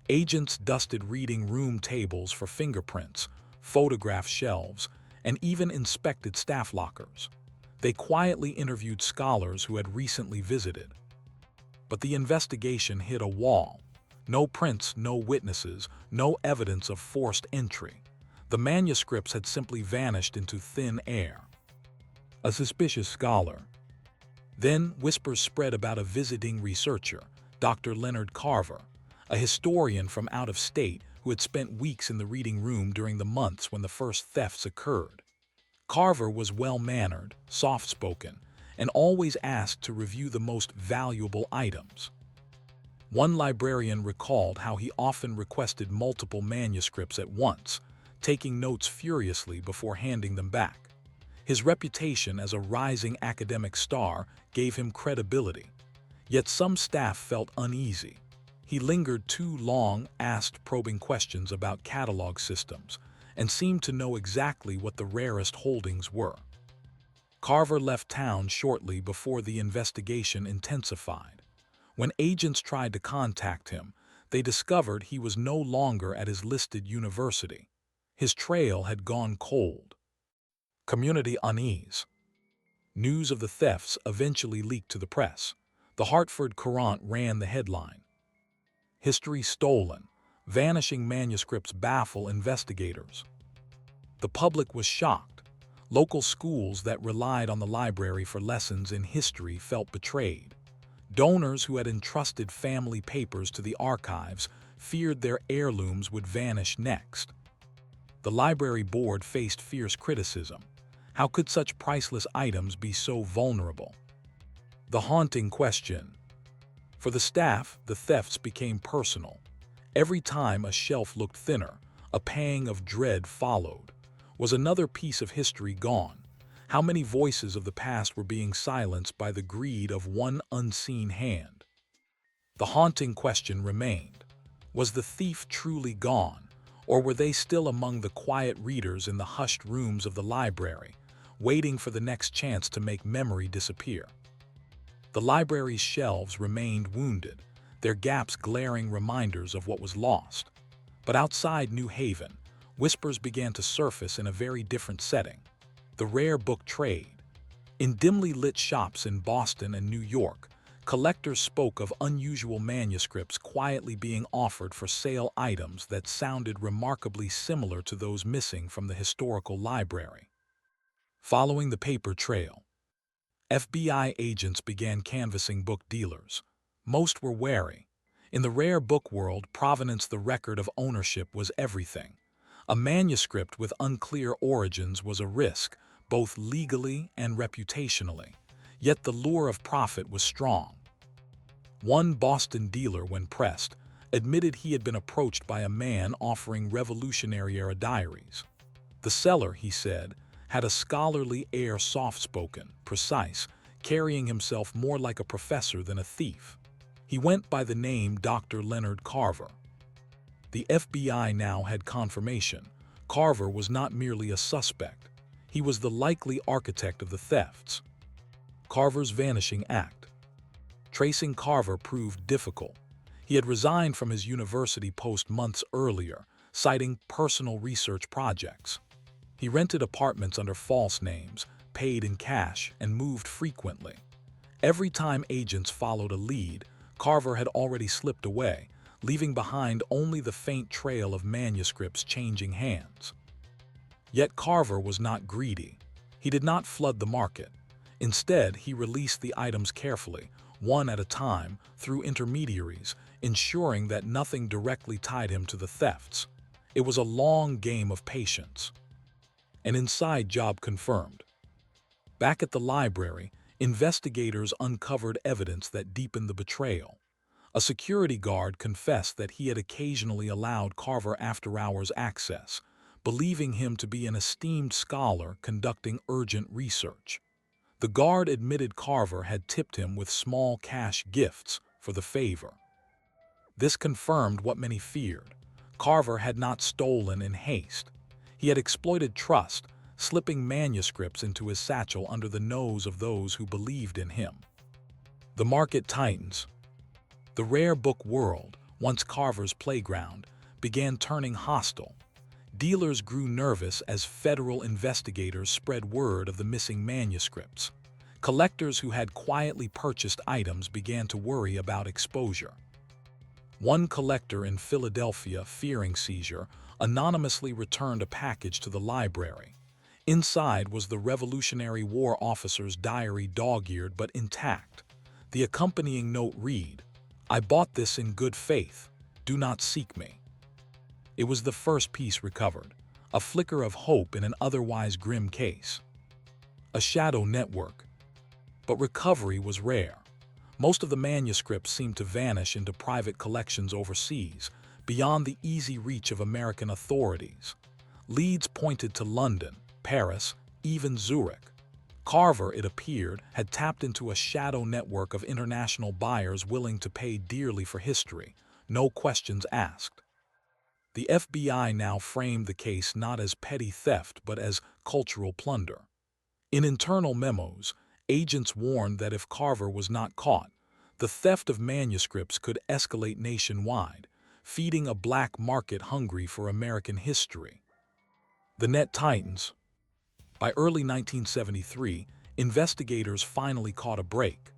Agents dusted reading room tables for fingerprints, photographed shelves, and even inspected staff lockers. They quietly interviewed scholars who had recently visited. But the investigation hit a wall. No prints, no witnesses, no evidence of forced entry. The manuscripts had simply vanished into thin air. A suspicious scholar. Then whispers spread about a visiting researcher, Dr. Leonard Carver, a historian from out of state who had spent weeks in the reading room during the months when the first thefts occurred. Carver was well-mannered, soft-spoken, and always asked to review the most valuable items. One librarian recalled how he often requested multiple manuscripts at once, taking notes furiously before handing them back. His reputation as a rising academic star gave him credibility. Yet some staff felt uneasy. He lingered too long, asked probing questions about catalog systems, and seemed to know exactly what the rarest holdings were. Carver left town shortly before the investigation intensified. When agents tried to contact him, they discovered he was no longer at his listed university. His trail had gone cold. Community unease. News of the thefts eventually leaked to the press. The Hartford Courant ran the headline, "History Stolen. Vanishing Manuscripts Baffle Investigators." The public was shocked. Local schools that relied on the library for lessons in history felt betrayed. Donors who had entrusted family papers to the archives feared their heirlooms would vanish next. The library board faced fierce criticism. How could such priceless items be so vulnerable? The haunting question. For the staff, the thefts became personal. Every time a shelf looked thinner, a pang of dread followed. Was another piece of history gone? How many voices of the past were being silenced by the greed of one unseen hand? The haunting question remained. Was the thief truly gone, or were they still among the quiet readers in the hushed rooms of the library, waiting for the next chance to make memory disappear? The library's shelves remained wounded, their gaps glaring reminders of what was lost. But outside New Haven, whispers began to surface in a very different setting. The rare book trade. In dimly lit shops in Boston and New York, collectors spoke of unusual manuscripts quietly being offered for sale, items that sounded remarkably similar to those missing from the historical library. Following the paper trail, FBI agents began canvassing book dealers. Most were wary. In the rare book world, provenance, the record of ownership, was everything. A manuscript with unclear origins was a risk, both legally and reputationally. Yet the lure of profit was strong. One Boston dealer, when pressed, admitted he had been approached by a man offering revolutionary-era diaries. The seller, he said, had a scholarly air, soft-spoken, precise, carrying himself more like a professor than a thief. He went by the name Dr. Leonard Carver. The FBI now had confirmation. Carver was not merely a suspect. He was the likely architect of the thefts. Carver's vanishing act. Tracing Carver proved difficult. He had resigned from his university post months earlier, citing personal research projects. He rented apartments under false names, paid in cash, and moved frequently. Every time agents followed a lead, Carver had already slipped away, leaving behind only the faint trail of manuscripts changing hands. Yet Carver was not greedy. He did not flood the market. Instead, he released the items carefully, one at a time, through intermediaries, ensuring that nothing directly tied him to the thefts. It was a long game of patience. An inside job confirmed. Back at the library, investigators uncovered evidence that deepened the betrayal. A security guard confessed that he had occasionally allowed Carver after-hours access, believing him to be an esteemed scholar conducting urgent research. The guard admitted Carver had tipped him with small cash gifts for the favor. This confirmed what many feared. Carver had not stolen in haste. He had exploited trust, slipping manuscripts into his satchel under the nose of those who believed in him. The market tightens. The rare book world, once Carver's playground, began turning hostile. Dealers grew nervous as federal investigators spread word of the missing manuscripts. Collectors who had quietly purchased items began to worry about exposure. One collector in Philadelphia, fearing seizure, anonymously returned a package to the library. Inside was the Revolutionary War officer's diary, dog-eared but intact. The accompanying note read, "I bought this in good faith. Do not seek me." It was the first piece recovered, a flicker of hope in an otherwise grim case. A shadow network. But recovery was rare. Most of the manuscripts seemed to vanish into private collections overseas, beyond the easy reach of American authorities. Leads pointed to London, Paris, even Zurich. Carver, it appeared, had tapped into a shadow network of international buyers willing to pay dearly for history, no questions asked. The FBI now framed the case not as petty theft but as cultural plunder. In internal memos, agents warned that if Carver was not caught, the theft of manuscripts could escalate nationwide, feeding a black market hungry for American history. The net tightens. By early 1973, investigators finally caught a break.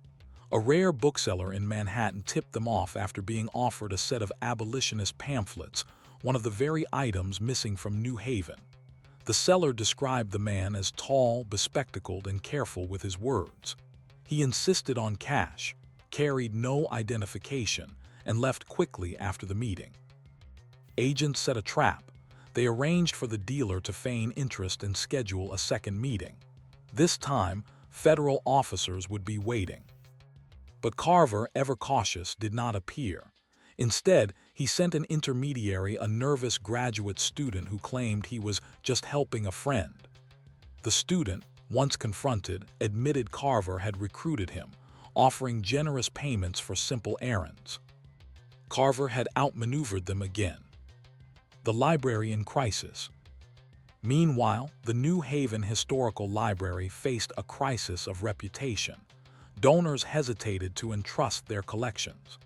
A rare bookseller in Manhattan tipped them off after being offered a set of abolitionist pamphlets, one of the very items missing from New Haven. The seller described the man as tall, bespectacled, and careful with his words. He insisted on cash, carried no identification, and left quickly after the meeting. Agents set a trap. They arranged for the dealer to feign interest and schedule a second meeting. This time, federal officers would be waiting. But Carver, ever cautious, did not appear. Instead, he sent an intermediary, a nervous graduate student who claimed he was just helping a friend. The student, once confronted, admitted Carver had recruited him, offering generous payments for simple errands. Carver had outmaneuvered them again. The library in crisis. Meanwhile, the New Haven Historical Library faced a crisis of reputation. Donors hesitated to entrust their collections.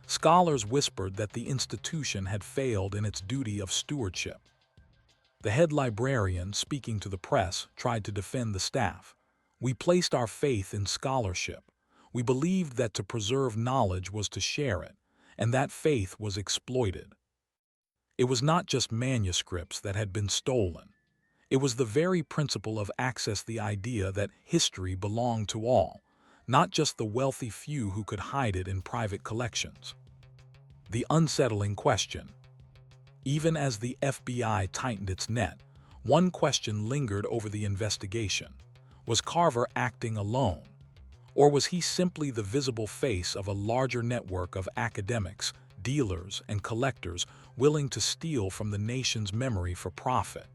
Scholars whispered that the institution had failed in its duty of stewardship. The head librarian, speaking to the press, tried to defend the staff. "We placed our faith in scholarship. We believed that to preserve knowledge was to share it, and that faith was exploited." It was not just manuscripts that had been stolen. It was the very principle of access, the idea that history belonged to all, not just the wealthy few who could hide it in private collections. The unsettling question. Even as the FBI tightened its net, one question lingered over the investigation. Was Carver acting alone? Or was he simply the visible face of a larger network of academics, dealers, and collectors willing to steal from the nation's memory for profit?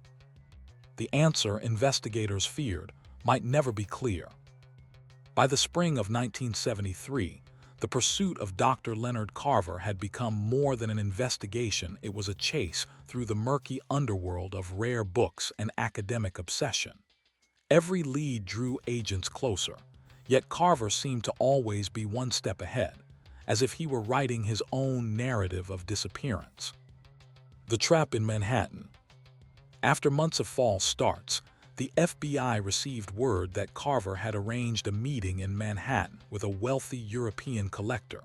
The answer investigators feared might never be clear. By the spring of 1973, the pursuit of Dr. Leonard Carver had become more than an investigation. It was a chase through the murky underworld of rare books and academic obsession. Every lead drew agents closer, yet Carver seemed to always be one step ahead, as if he were writing his own narrative of disappearance. The trap in Manhattan. After months of false starts, the FBI received word that Carver had arranged a meeting in Manhattan with a wealthy European collector.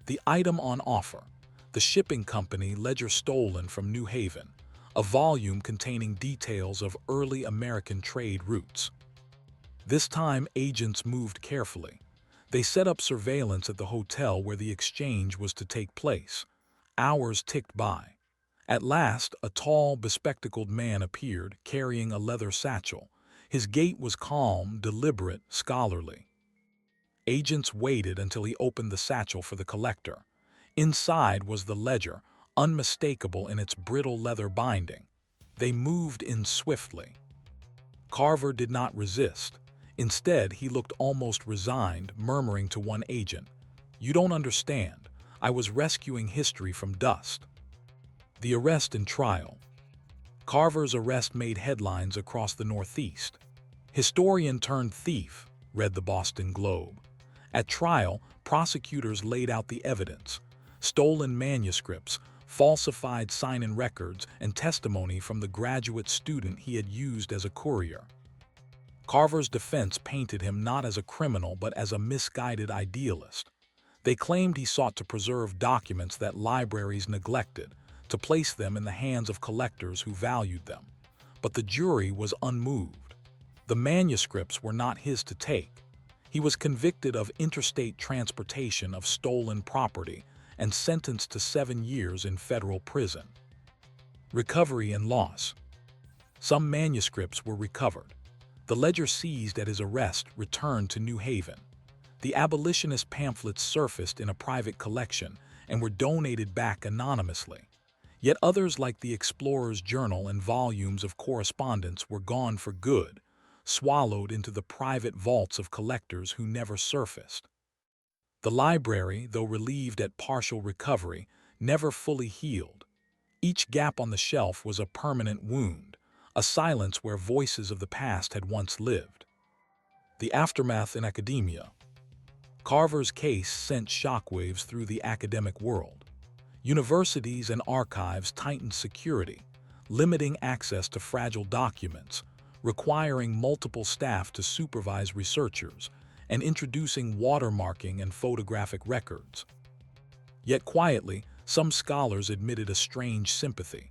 The item on offer: the shipping company ledger stolen from New Haven, a volume containing details of early American trade routes. This time, agents moved carefully. They set up surveillance at the hotel where the exchange was to take place. Hours ticked by. At last, a tall, bespectacled man appeared, carrying a leather satchel. His gait was calm, deliberate, scholarly. Agents waited until he opened the satchel for the collector. Inside was the ledger, unmistakable in its brittle leather binding. They moved in swiftly. Carver did not resist. Instead, he looked almost resigned, murmuring to one agent, "You don't understand. I was rescuing history from dust." The arrest and trial. Carver's arrest made headlines across the Northeast. "Historian turned thief," read the Boston Globe. At trial, prosecutors laid out the evidence: stolen manuscripts, falsified sign-in records, and testimony from the graduate student he had used as a courier. Carver's defense painted him not as a criminal but as a misguided idealist. They claimed he sought to preserve documents that libraries neglected, to place them in the hands of collectors who valued them. But the jury was unmoved. The manuscripts were not his to take. He was convicted of interstate transportation of stolen property and sentenced to 7 years in federal prison. Recovery and loss. Some manuscripts were recovered. The ledger seized at his arrest returned to New Haven. The abolitionist pamphlets surfaced in a private collection and were donated back anonymously. Yet others, like the Explorer's Journal and volumes of correspondence, were gone for good, swallowed into the private vaults of collectors who never surfaced. The library, though relieved at partial recovery, never fully healed. Each gap on the shelf was a permanent wound, a silence where voices of the past had once lived. The aftermath in academia. Carver's case sent shockwaves through the academic world. Universities and archives tightened security, limiting access to fragile documents, requiring multiple staff to supervise researchers, and introducing watermarking and photographic records. Yet quietly, some scholars admitted a strange sympathy.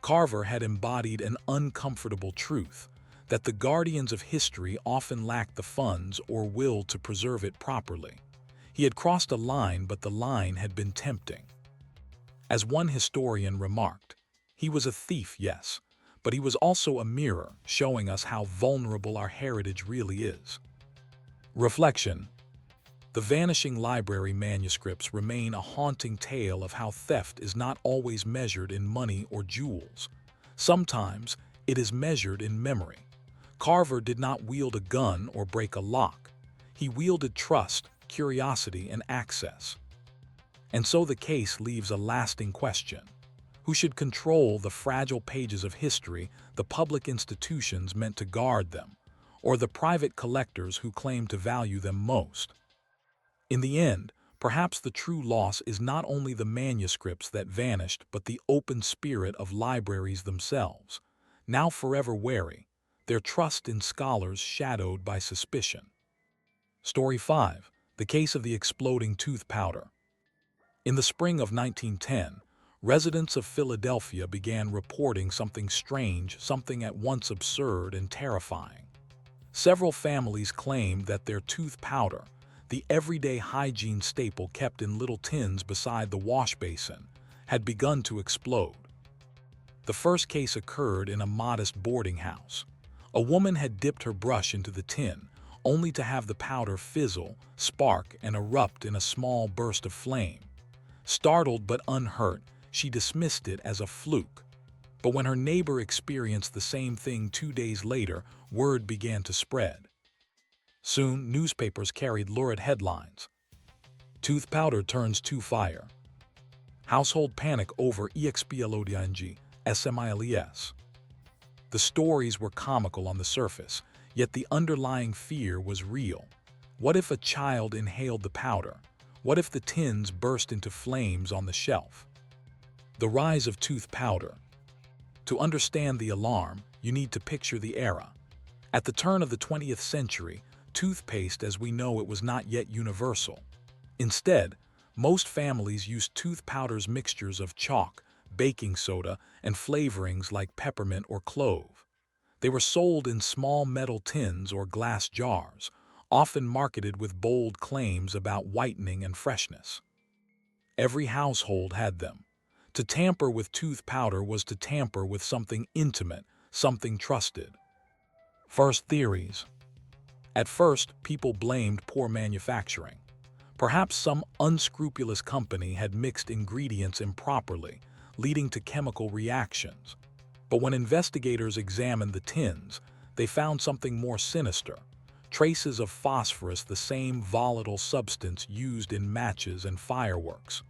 Carver had embodied an uncomfortable truth, that the guardians of history often lacked the funds or will to preserve it properly. He had crossed a line, but the line had been tempting. As one historian remarked, he was a thief, yes, but he was also a mirror, showing us how vulnerable our heritage really is. Reflection. The vanishing library manuscripts remain a haunting tale of how theft is not always measured in money or jewels. Sometimes it is measured in memory. Carver did not wield a gun or break a lock. He wielded trust, curiosity, and access. And so the case leaves a lasting question. Who should control the fragile pages of history, the public institutions meant to guard them, or the private collectors who claim to value them most? In the end, perhaps the true loss is not only the manuscripts that vanished, but the open spirit of libraries themselves, now forever wary, their trust in scholars shadowed by suspicion. Story 5. The Case of the Exploding Tooth Powder. In the spring of 1910, residents of Philadelphia began reporting something strange, something at once absurd and terrifying. Several families claimed that their tooth powder, the everyday hygiene staple kept in little tins beside the wash basin, had begun to explode. The first case occurred in a modest boarding house. A woman had dipped her brush into the tin, only to have the powder fizzle, spark, and erupt in a small burst of flame. Startled but unhurt, she dismissed it as a fluke. But when her neighbor experienced the same thing 2 days later, word began to spread. Soon, newspapers carried lurid headlines. Tooth powder turns to fire. Household panic over exploding smiles. The stories were comical on the surface, yet the underlying fear was real. What if a child inhaled the powder? What if the tins burst into flames on the shelf? The rise of tooth powder. To understand the alarm, you need to picture the era. At the turn of the 20th century, toothpaste as we know it was not yet universal. Instead, most families used tooth powder's mixtures of chalk, baking soda, and flavorings like peppermint or clove. They were sold in small metal tins or glass jars, often marketed with bold claims about whitening and freshness. Every household had them. To tamper with tooth powder was to tamper with something intimate, something trusted. First, theories. At first, people blamed poor manufacturing. Perhaps some unscrupulous company had mixed ingredients improperly, leading to chemical reactions. But when investigators examined the tins, they found something more sinister: traces of phosphorus, the same volatile substance used in matches and fireworks.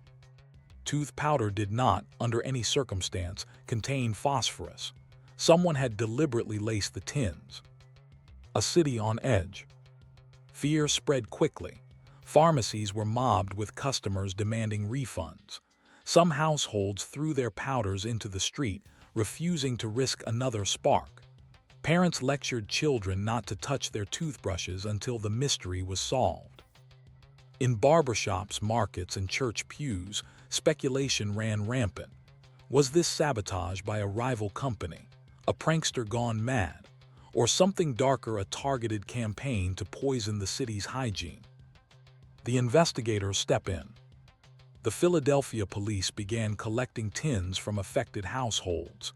Tooth powder did not, under any circumstance, contain phosphorus. Someone had deliberately laced the tins. A city on edge. Fear spread quickly. Pharmacies were mobbed with customers demanding refunds. Some households threw their powders into the street, refusing to risk another spark. Parents lectured children not to touch their toothbrushes until the mystery was solved. In barbershops, markets, and church pews, speculation ran rampant. Was this sabotage by a rival company, a prankster gone mad, or something darker, a targeted campaign to poison the city's hygiene? The investigators step in. The Philadelphia police began collecting tins from affected households.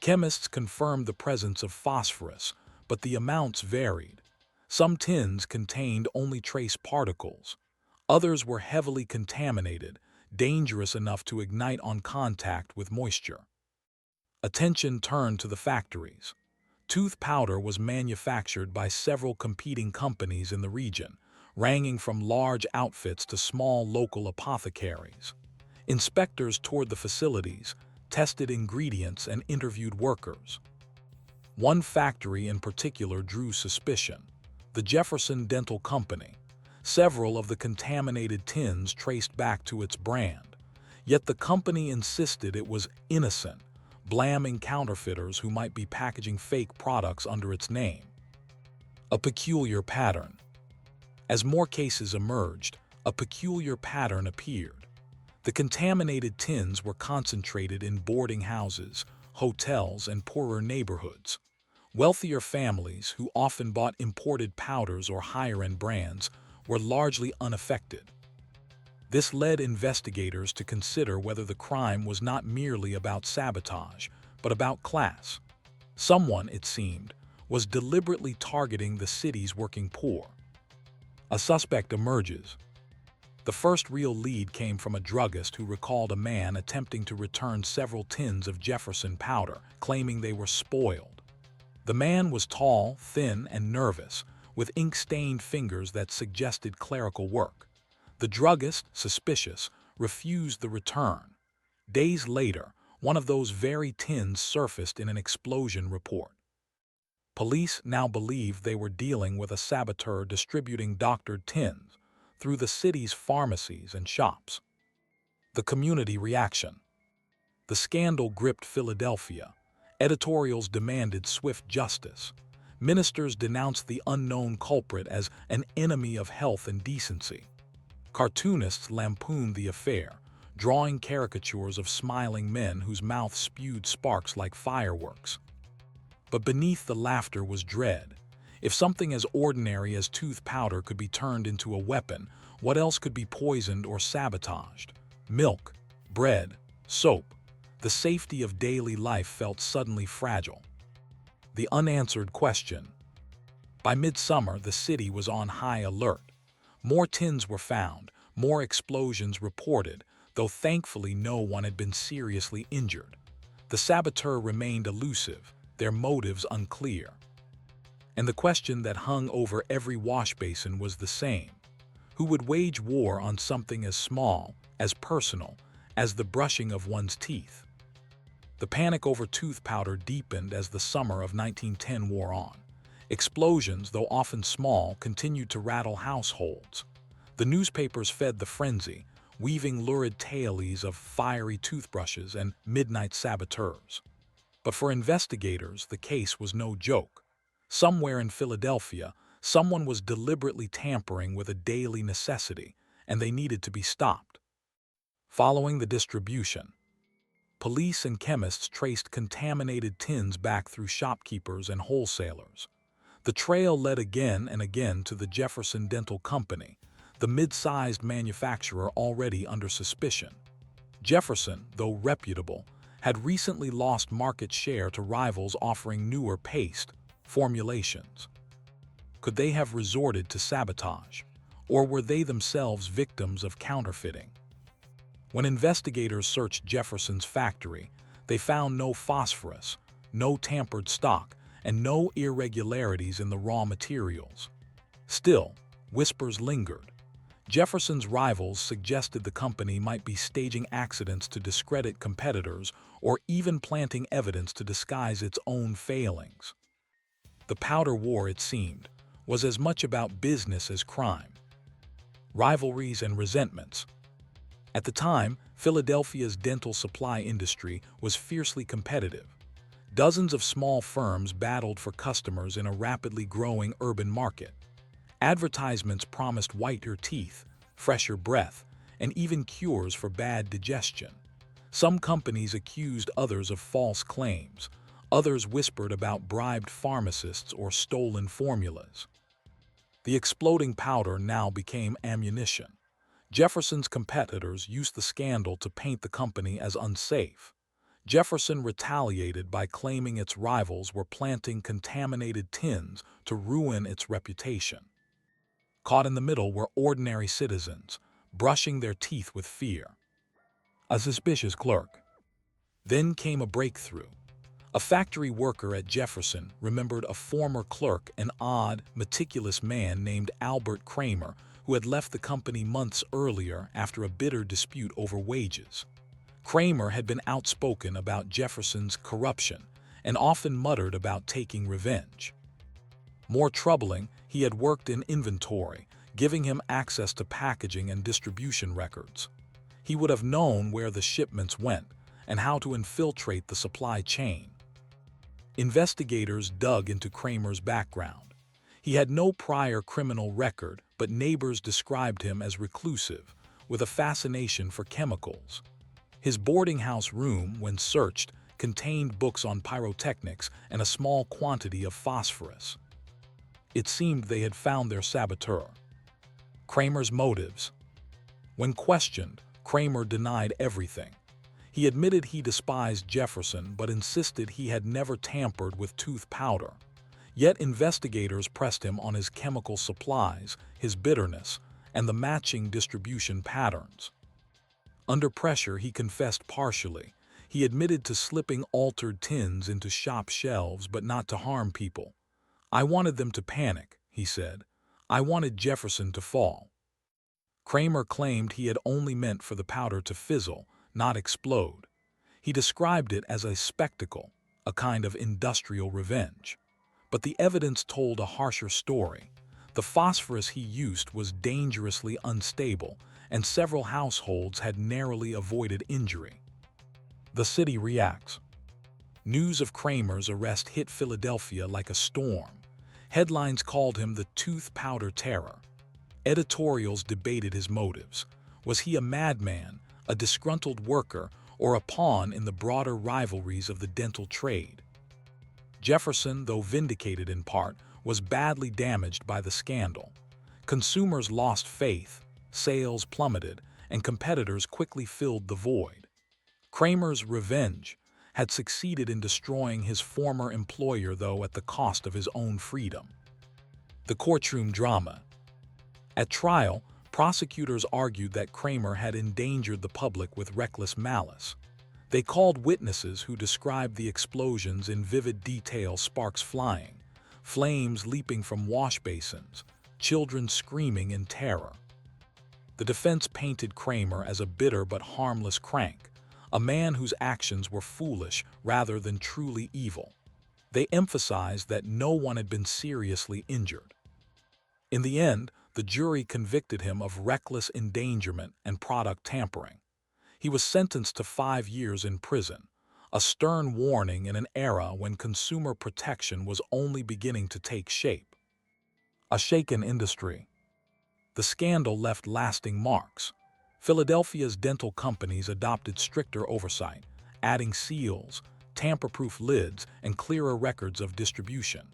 Chemists confirmed the presence of phosphorus, but the amounts varied. Some tins contained only trace particles. Others were heavily contaminated, dangerous enough to ignite on contact with moisture. Attention turned to the factories. Tooth powder was manufactured by several competing companies in the region, ranging from large outfits to small local apothecaries. Inspectors toured the facilities, tested ingredients, and interviewed workers. One factory in particular drew suspicion: the Jefferson Dental Company. Several of the contaminated tins traced back to its brand. Yet the company insisted it was innocent, blaming counterfeiters who might be packaging fake products under its name. A peculiar pattern. As more cases emerged, a peculiar pattern appeared. The contaminated tins were concentrated in boarding houses, hotels, and poorer neighborhoods. Wealthier families, who often bought imported powders or higher-end brands, were largely unaffected. This led investigators to consider whether the crime was not merely about sabotage, but about class. Someone, it seemed, was deliberately targeting the city's working poor. A suspect emerges. The first real lead came from a druggist who recalled a man attempting to return several tins of Jefferson powder, claiming they were spoiled. The man was tall, thin, and nervous, with ink-stained fingers that suggested clerical work. The druggist, suspicious, refused the return. Days later, one of those very tins surfaced in an explosion report. Police now believed they were dealing with a saboteur distributing doctored tins through the city's pharmacies and shops. The community reaction. The scandal gripped Philadelphia. Editorials demanded swift justice. Ministers denounced the unknown culprit as an enemy of health and decency. Cartoonists lampooned the affair, drawing caricatures of smiling men whose mouths spewed sparks like fireworks. But beneath the laughter was dread. If something as ordinary as tooth powder could be turned into a weapon, what else could be poisoned or sabotaged? Milk, bread, soap. The safety of daily life felt suddenly fragile. The unanswered question. By midsummer, the city was on high alert. More tins were found, more explosions reported, though thankfully no one had been seriously injured. The saboteur remained elusive, their motives unclear. And the question that hung over every wash basin was the same. Who would wage war on something as small, as personal, as the brushing of one's teeth? The panic over tooth powder deepened as the summer of 1910 wore on. Explosions, though often small, continued to rattle households. The newspapers fed the frenzy, weaving lurid tales of fiery toothbrushes and midnight saboteurs. But for investigators, the case was no joke. Somewhere in Philadelphia, someone was deliberately tampering with a daily necessity, and they needed to be stopped. Following the distribution, police and chemists traced contaminated tins back through shopkeepers and wholesalers. The trail led again and again to the Jefferson Dental Company, the mid-sized manufacturer already under suspicion. Jefferson, though reputable, had recently lost market share to rivals offering newer paste formulations. Could they have resorted to sabotage, or were they themselves victims of counterfeiting? When investigators searched Jefferson's factory, they found no phosphorus, no tampered stock, and no irregularities in the raw materials. Still, whispers lingered. Jefferson's rivals suggested the company might be staging accidents to discredit competitors or even planting evidence to disguise its own failings. The powder war, it seemed, was as much about business as crime. Rivalries and resentments. At the time, Philadelphia's dental supply industry was fiercely competitive. Dozens of small firms battled for customers in a rapidly growing urban market. Advertisements promised whiter teeth, fresher breath, and even cures for bad digestion. Some companies accused others of false claims. Others whispered about bribed pharmacists or stolen formulas. The exploding powder now became ammunition. Jefferson's competitors used the scandal to paint the company as unsafe. Jefferson retaliated by claiming its rivals were planting contaminated tins to ruin its reputation. Caught in the middle were ordinary citizens, brushing their teeth with fear. A suspicious clerk. Then came a breakthrough. A factory worker at Jefferson remembered a former clerk, an odd, meticulous man named Albert Kramer, who had left the company months earlier after a bitter dispute over wages. Kramer had been outspoken about Jefferson's corruption and often muttered about taking revenge. More troubling, he had worked in inventory, giving him access to packaging and distribution records. He would have known where the shipments went and how to infiltrate the supply chain. Investigators dug into Kramer's background. He had no prior criminal record, but neighbors described him as reclusive, with a fascination for chemicals. His boarding house room, when searched, contained books on pyrotechnics and a small quantity of phosphorus. It seemed they had found their saboteur. Kramer's motives. When questioned, Kramer denied everything. He admitted he despised Jefferson but insisted he had never tampered with tooth powder. Yet investigators pressed him on his chemical supplies, his bitterness, and the matching distribution patterns. Under pressure, he confessed partially. He admitted to slipping altered tins into shop shelves, but not to harm people. "I wanted them to panic," he said. "I wanted Jefferson to fall." Kramer claimed he had only meant for the powder to fizzle, not explode. He described it as a spectacle, a kind of industrial revenge. But the evidence told a harsher story. The phosphorus he used was dangerously unstable, and several households had narrowly avoided injury. The city reacts. News of Kramer's arrest hit Philadelphia like a storm. Headlines called him the tooth powder terror. Editorials debated his motives. Was he a madman, a disgruntled worker, or a pawn in the broader rivalries of the dental trade? Jefferson, though vindicated in part, was badly damaged by the scandal. Consumers lost faith, sales plummeted, and competitors quickly filled the void. Kramer's revenge had succeeded in destroying his former employer, though at the cost of his own freedom. The courtroom drama. At trial, prosecutors argued that Kramer had endangered the public with reckless malice. They called witnesses who described the explosions in vivid detail: sparks flying, flames leaping from wash basins, children screaming in terror. The defense painted Kramer as a bitter but harmless crank, a man whose actions were foolish rather than truly evil. They emphasized that no one had been seriously injured. In the end, the jury convicted him of reckless endangerment and product tampering. He was sentenced to 5 years in prison, a stern warning in an era when consumer protection was only beginning to take shape. A shaken industry. The scandal left lasting marks. Philadelphia's dental companies adopted stricter oversight, adding seals, tamper-proof lids, and clearer records of distribution.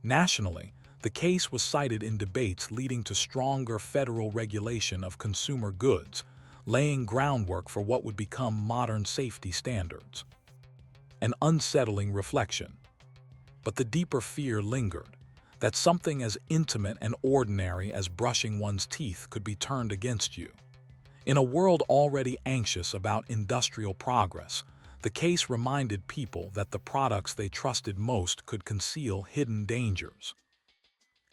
Nationally, the case was cited in debates leading to stronger federal regulation of consumer goods, laying groundwork for what would become modern safety standards. An unsettling reflection. But the deeper fear lingered, that something as intimate and ordinary as brushing one's teeth could be turned against you. In a world already anxious about industrial progress, the case reminded people that the products they trusted most could conceal hidden dangers.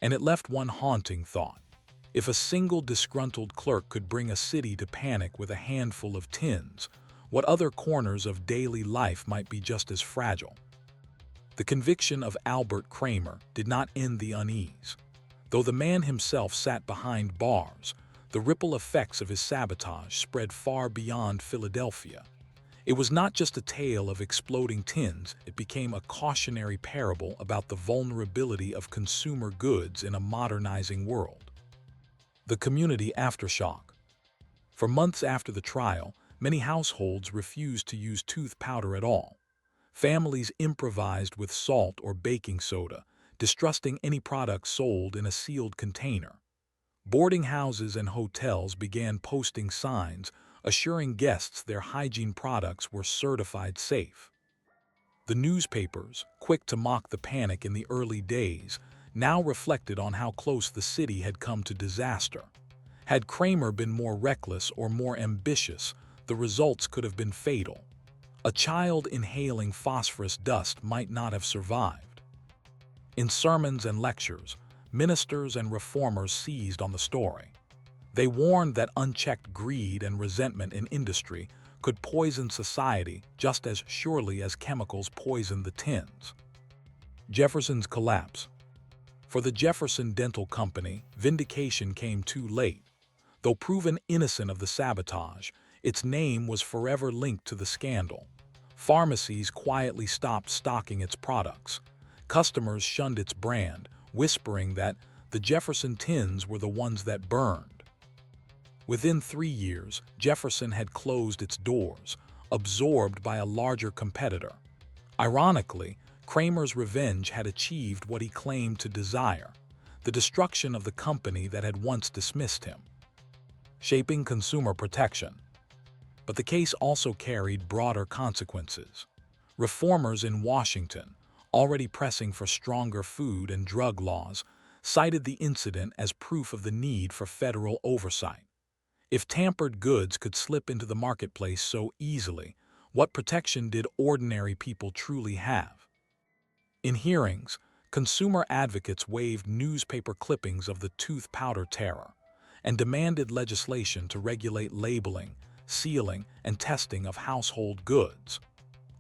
And it left one haunting thought. If a single disgruntled clerk could bring a city to panic with a handful of tins, what other corners of daily life might be just as fragile? The conviction of Albert Kramer did not end the unease. Though the man himself sat behind bars, the ripple effects of his sabotage spread far beyond Philadelphia. It was not just a tale of exploding tins, it became a cautionary parable about the vulnerability of consumer goods in a modernizing world. The community aftershock. For months after the trial, many households refused to use tooth powder at all. Families improvised with salt or baking soda, distrusting any product sold in a sealed container. Boarding houses and hotels began posting signs assuring guests their hygiene products were certified safe. The newspapers, quick to mock the panic in the early days, now reflected on how close the city had come to disaster. Had Kramer been more reckless or more ambitious, the results could have been fatal. A child inhaling phosphorus dust might not have survived. In sermons and lectures, ministers and reformers seized on the story. They warned that unchecked greed and resentment in industry could poison society just as surely as chemicals poisoned the tins. Jefferson's collapse. For the Jefferson Dental Company, vindication came too late. Though proven innocent of the sabotage, its name was forever linked to the scandal. Pharmacies quietly stopped stocking its products. Customers shunned its brand, whispering that the Jefferson tins were the ones that burned. Within 3 years, Jefferson had closed its doors, absorbed by a larger competitor. Ironically, Kramer's revenge had achieved what he claimed to desire: the destruction of the company that had once dismissed him. Shaping consumer protection. But the case also carried broader consequences. Reformers in Washington, already pressing for stronger food and drug laws, cited the incident as proof of the need for federal oversight. If tampered goods could slip into the marketplace so easily, what protection did ordinary people truly have? In hearings, consumer advocates waved newspaper clippings of the tooth powder terror and demanded legislation to regulate labeling, sealing, and testing of household goods.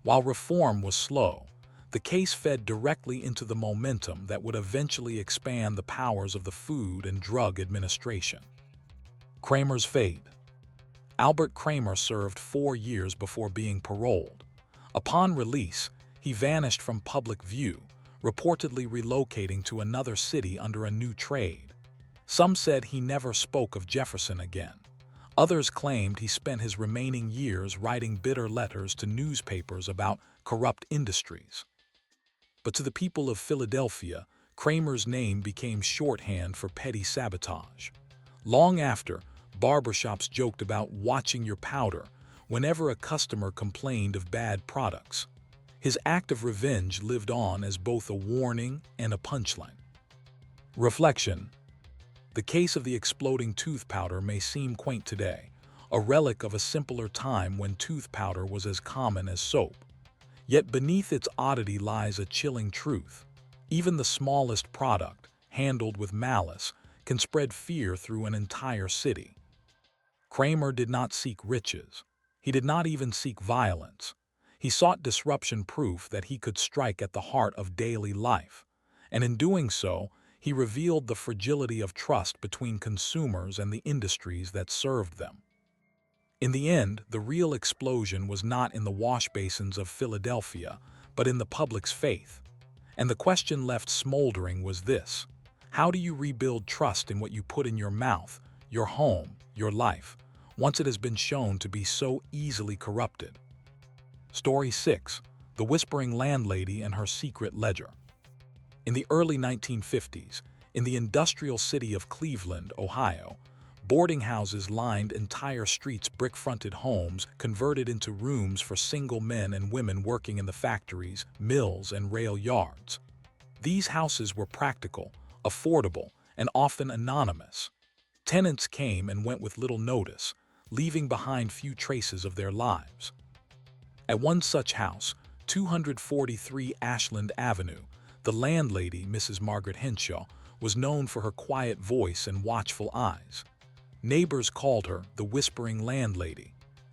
While reform was slow, the case fed directly into the momentum that would eventually expand the powers of the Food and Drug Administration. Kramer's fate. Albert Kramer served 4 years before being paroled. Upon release, he vanished from public view, reportedly relocating to another city under a new trade. Some said he never spoke of Jefferson again. Others claimed he spent his remaining years writing bitter letters to newspapers about corrupt industries. But to the people of Philadelphia, Kramer's name became shorthand for petty sabotage. Long after, barbershops joked about watching your powder whenever a customer complained of bad products. His act of revenge lived on as both a warning and a punchline. Reflection. The case of the exploding tooth powder may seem quaint today, a relic of a simpler time when tooth powder was as common as soap. Yet beneath its oddity lies a chilling truth. Even the smallest product, handled with malice, can spread fear through an entire city. Kramer did not seek riches. He did not even seek violence. He sought disruption, proof that he could strike at the heart of daily life. And in doing so, he revealed the fragility of trust between consumers and the industries that served them. In the end, the real explosion was not in the wash basins of Philadelphia, but in the public's faith. And the question left smoldering was this: how do you rebuild trust in what you put in your mouth, your home, your life, once it has been shown to be so easily corrupted? Story 6. The Whispering Landlady and Her Secret Ledger. In the early 1950s, in the industrial city of Cleveland, Ohio, boarding houses lined entire streets. Brick-fronted homes converted into rooms for single men and women working in the factories, mills, and rail yards. These houses were practical, affordable, and often anonymous. Tenants came and went with little notice, leaving behind few traces of their lives. At one such house, 243 Ashland Avenue, the landlady, Mrs. Margaret Henshaw, was known for her quiet voice and watchful eyes. Neighbors called her the Whispering Landlady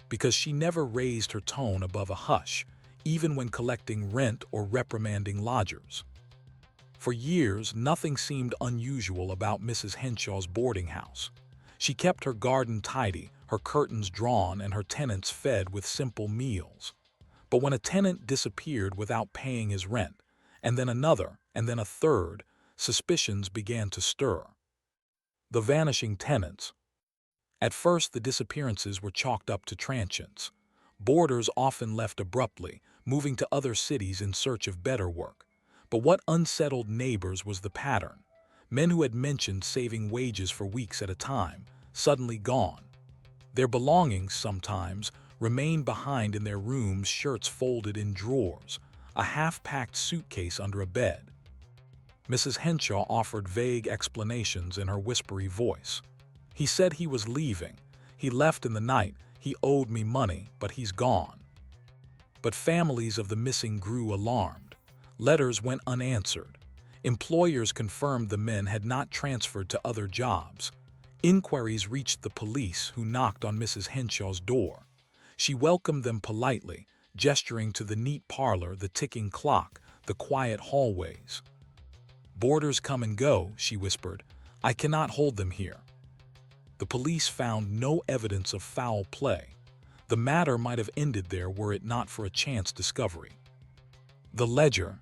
because she never raised her tone above a hush, even when collecting rent or reprimanding lodgers. For years, nothing seemed unusual about Mrs. Henshaw's boarding house. She kept her garden tidy, her curtains drawn, and her tenants fed with simple meals. But when a tenant disappeared without paying his rent, and then another, and then a third, suspicions began to stir. The vanishing tenants. At first, the disappearances were chalked up to transients. Boarders often left abruptly, moving to other cities in search of better work. But what unsettled neighbors was the pattern. Men who had mentioned saving wages for weeks at a time, suddenly gone. Their belongings, sometimes, remained behind in their rooms, shirts folded in drawers, a half-packed suitcase under a bed. Mrs. Henshaw offered vague explanations in her whispery voice. He said he was leaving. He left in the night. He owed me money, but he's gone. But families of the missing grew alarmed. Letters went unanswered. Employers confirmed the men had not transferred to other jobs. Inquiries reached the police, who knocked on Mrs. Henshaw's door. She welcomed them politely, gesturing to the neat parlor, the ticking clock, the quiet hallways. "Boarders come and go," she whispered. "I cannot hold them here." The police found no evidence of foul play. The matter might have ended there were it not for a chance discovery. The ledger.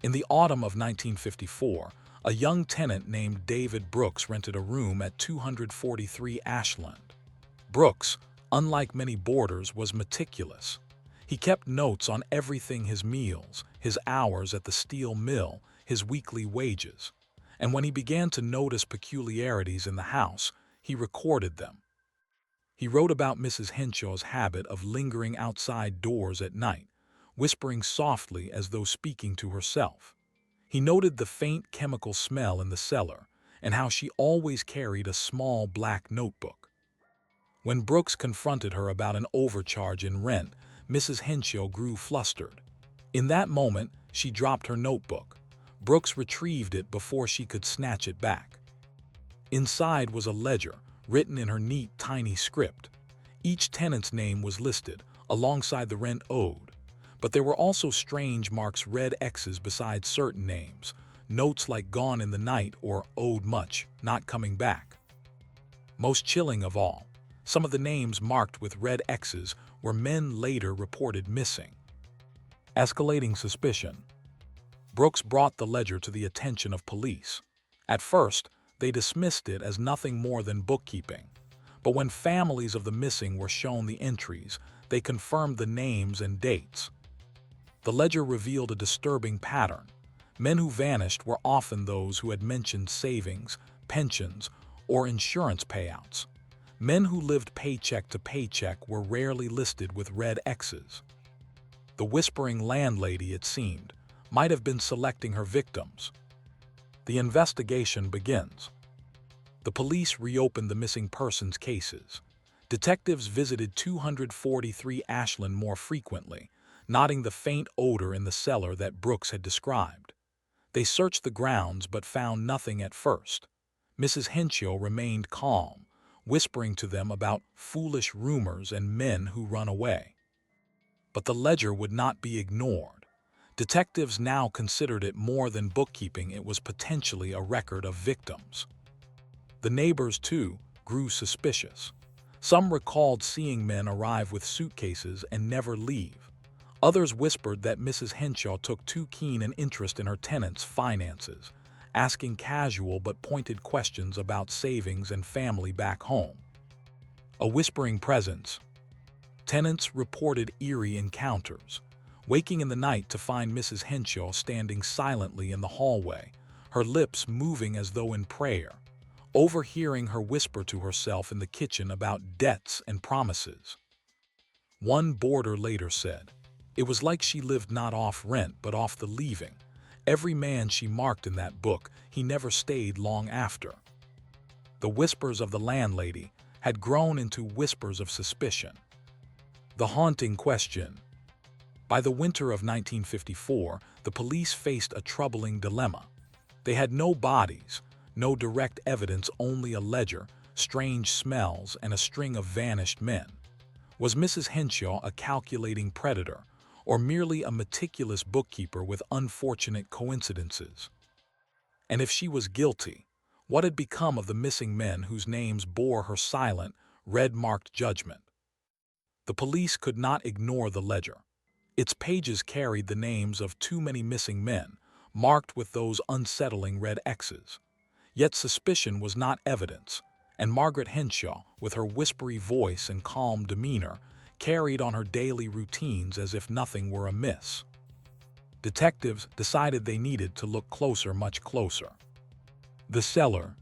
In the autumn of 1954, a young tenant named David Brooks rented a room at 243 Ashland. Brooks, unlike many boarders, was meticulous. He kept notes on everything: his meals, his hours at the steel mill, his weekly wages. And when he began to notice peculiarities in the house, he recorded them. He wrote about Mrs. Henshaw's habit of lingering outside doors at night, whispering softly as though speaking to herself. He noted the faint chemical smell in the cellar and how she always carried a small black notebook. When Brooks confronted her about an overcharge in rent, Mrs. Henshaw grew flustered. In that moment, she dropped her notebook. Brooks retrieved it before she could snatch it back. Inside was a ledger, written in her neat, tiny script. Each tenant's name was listed, alongside the rent owed. But there were also strange marks, red X's beside certain names, notes like "gone in the night" or "owed much, not coming back." Most chilling of all, some of the names marked with red X's were men later reported missing. Escalating suspicion. Brooks brought the ledger to the attention of police. At first, they dismissed it as nothing more than bookkeeping. But when families of the missing were shown the entries, they confirmed the names and dates. The ledger revealed a disturbing pattern. Men who vanished were often those who had mentioned savings, pensions, or insurance payouts. Men who lived paycheck to paycheck were rarely listed with red X's. The whispering landlady, it seemed, might have been selecting her victims. The investigation begins. The police reopened the missing persons cases. Detectives visited 243 Ashland more frequently, noting the faint odor in the cellar that Brooks had described. They searched the grounds but found nothing at first. Mrs. Henshaw remained calm, whispering to them about foolish rumors and men who run away. But the ledger would not be ignored. Detectives now considered it more than bookkeeping; it was potentially a record of victims. The neighbors, too, grew suspicious. Some recalled seeing men arrive with suitcases and never leave. Others whispered that Mrs. Henshaw took too keen an interest in her tenants' finances, asking casual but pointed questions about savings and family back home. A whispering presence. Tenants reported eerie encounters, waking in the night to find Mrs. Henshaw standing silently in the hallway, her lips moving as though in prayer, overhearing her whisper to herself in the kitchen about debts and promises. One boarder later said, "It was like she lived not off rent but off the leaving. Every man she marked in that book, he never stayed long after." The whispers of the landlady had grown into whispers of suspicion. The haunting question. By the winter of 1954, the police faced a troubling dilemma. They had no bodies, no direct evidence, only a ledger, strange smells, and a string of vanished men. Was Mrs. Henshaw a calculating predator, or merely a meticulous bookkeeper with unfortunate coincidences? And if she was guilty, what had become of the missing men whose names bore her silent, red-marked judgment? The police could not ignore the ledger. Its pages carried the names of too many missing men, marked with those unsettling red X's. Yet suspicion was not evidence, and Margaret Henshaw, with her whispery voice and calm demeanor, carried on her daily routines as if nothing were amiss. Detectives decided they needed to look closer, much closer. The cellar.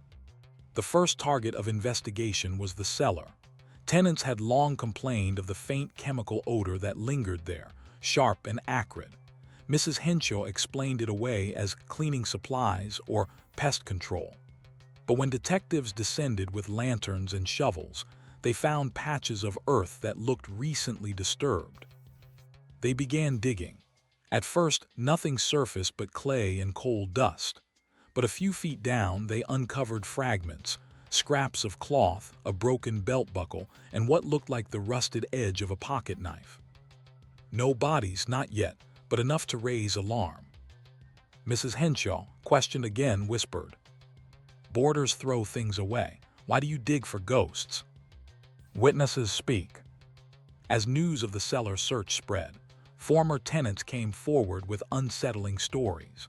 The first target of investigation was the cellar. Tenants had long complained of the faint chemical odor that lingered there, sharp and acrid. Mrs. Henshaw explained it away as cleaning supplies or pest control. But when detectives descended with lanterns and shovels, they found patches of earth that looked recently disturbed. They began digging. At first, nothing surfaced but clay and coal dust. But a few feet down, they uncovered fragments, scraps of cloth, a broken belt buckle, and what looked like the rusted edge of a pocket knife. No bodies, not yet, but enough to raise alarm. Mrs. Henshaw, questioned again, whispered, "Boarders throw things away. Why do you dig for ghosts?" Witnesses speak. As news of the cellar search spread, former tenants came forward with unsettling stories.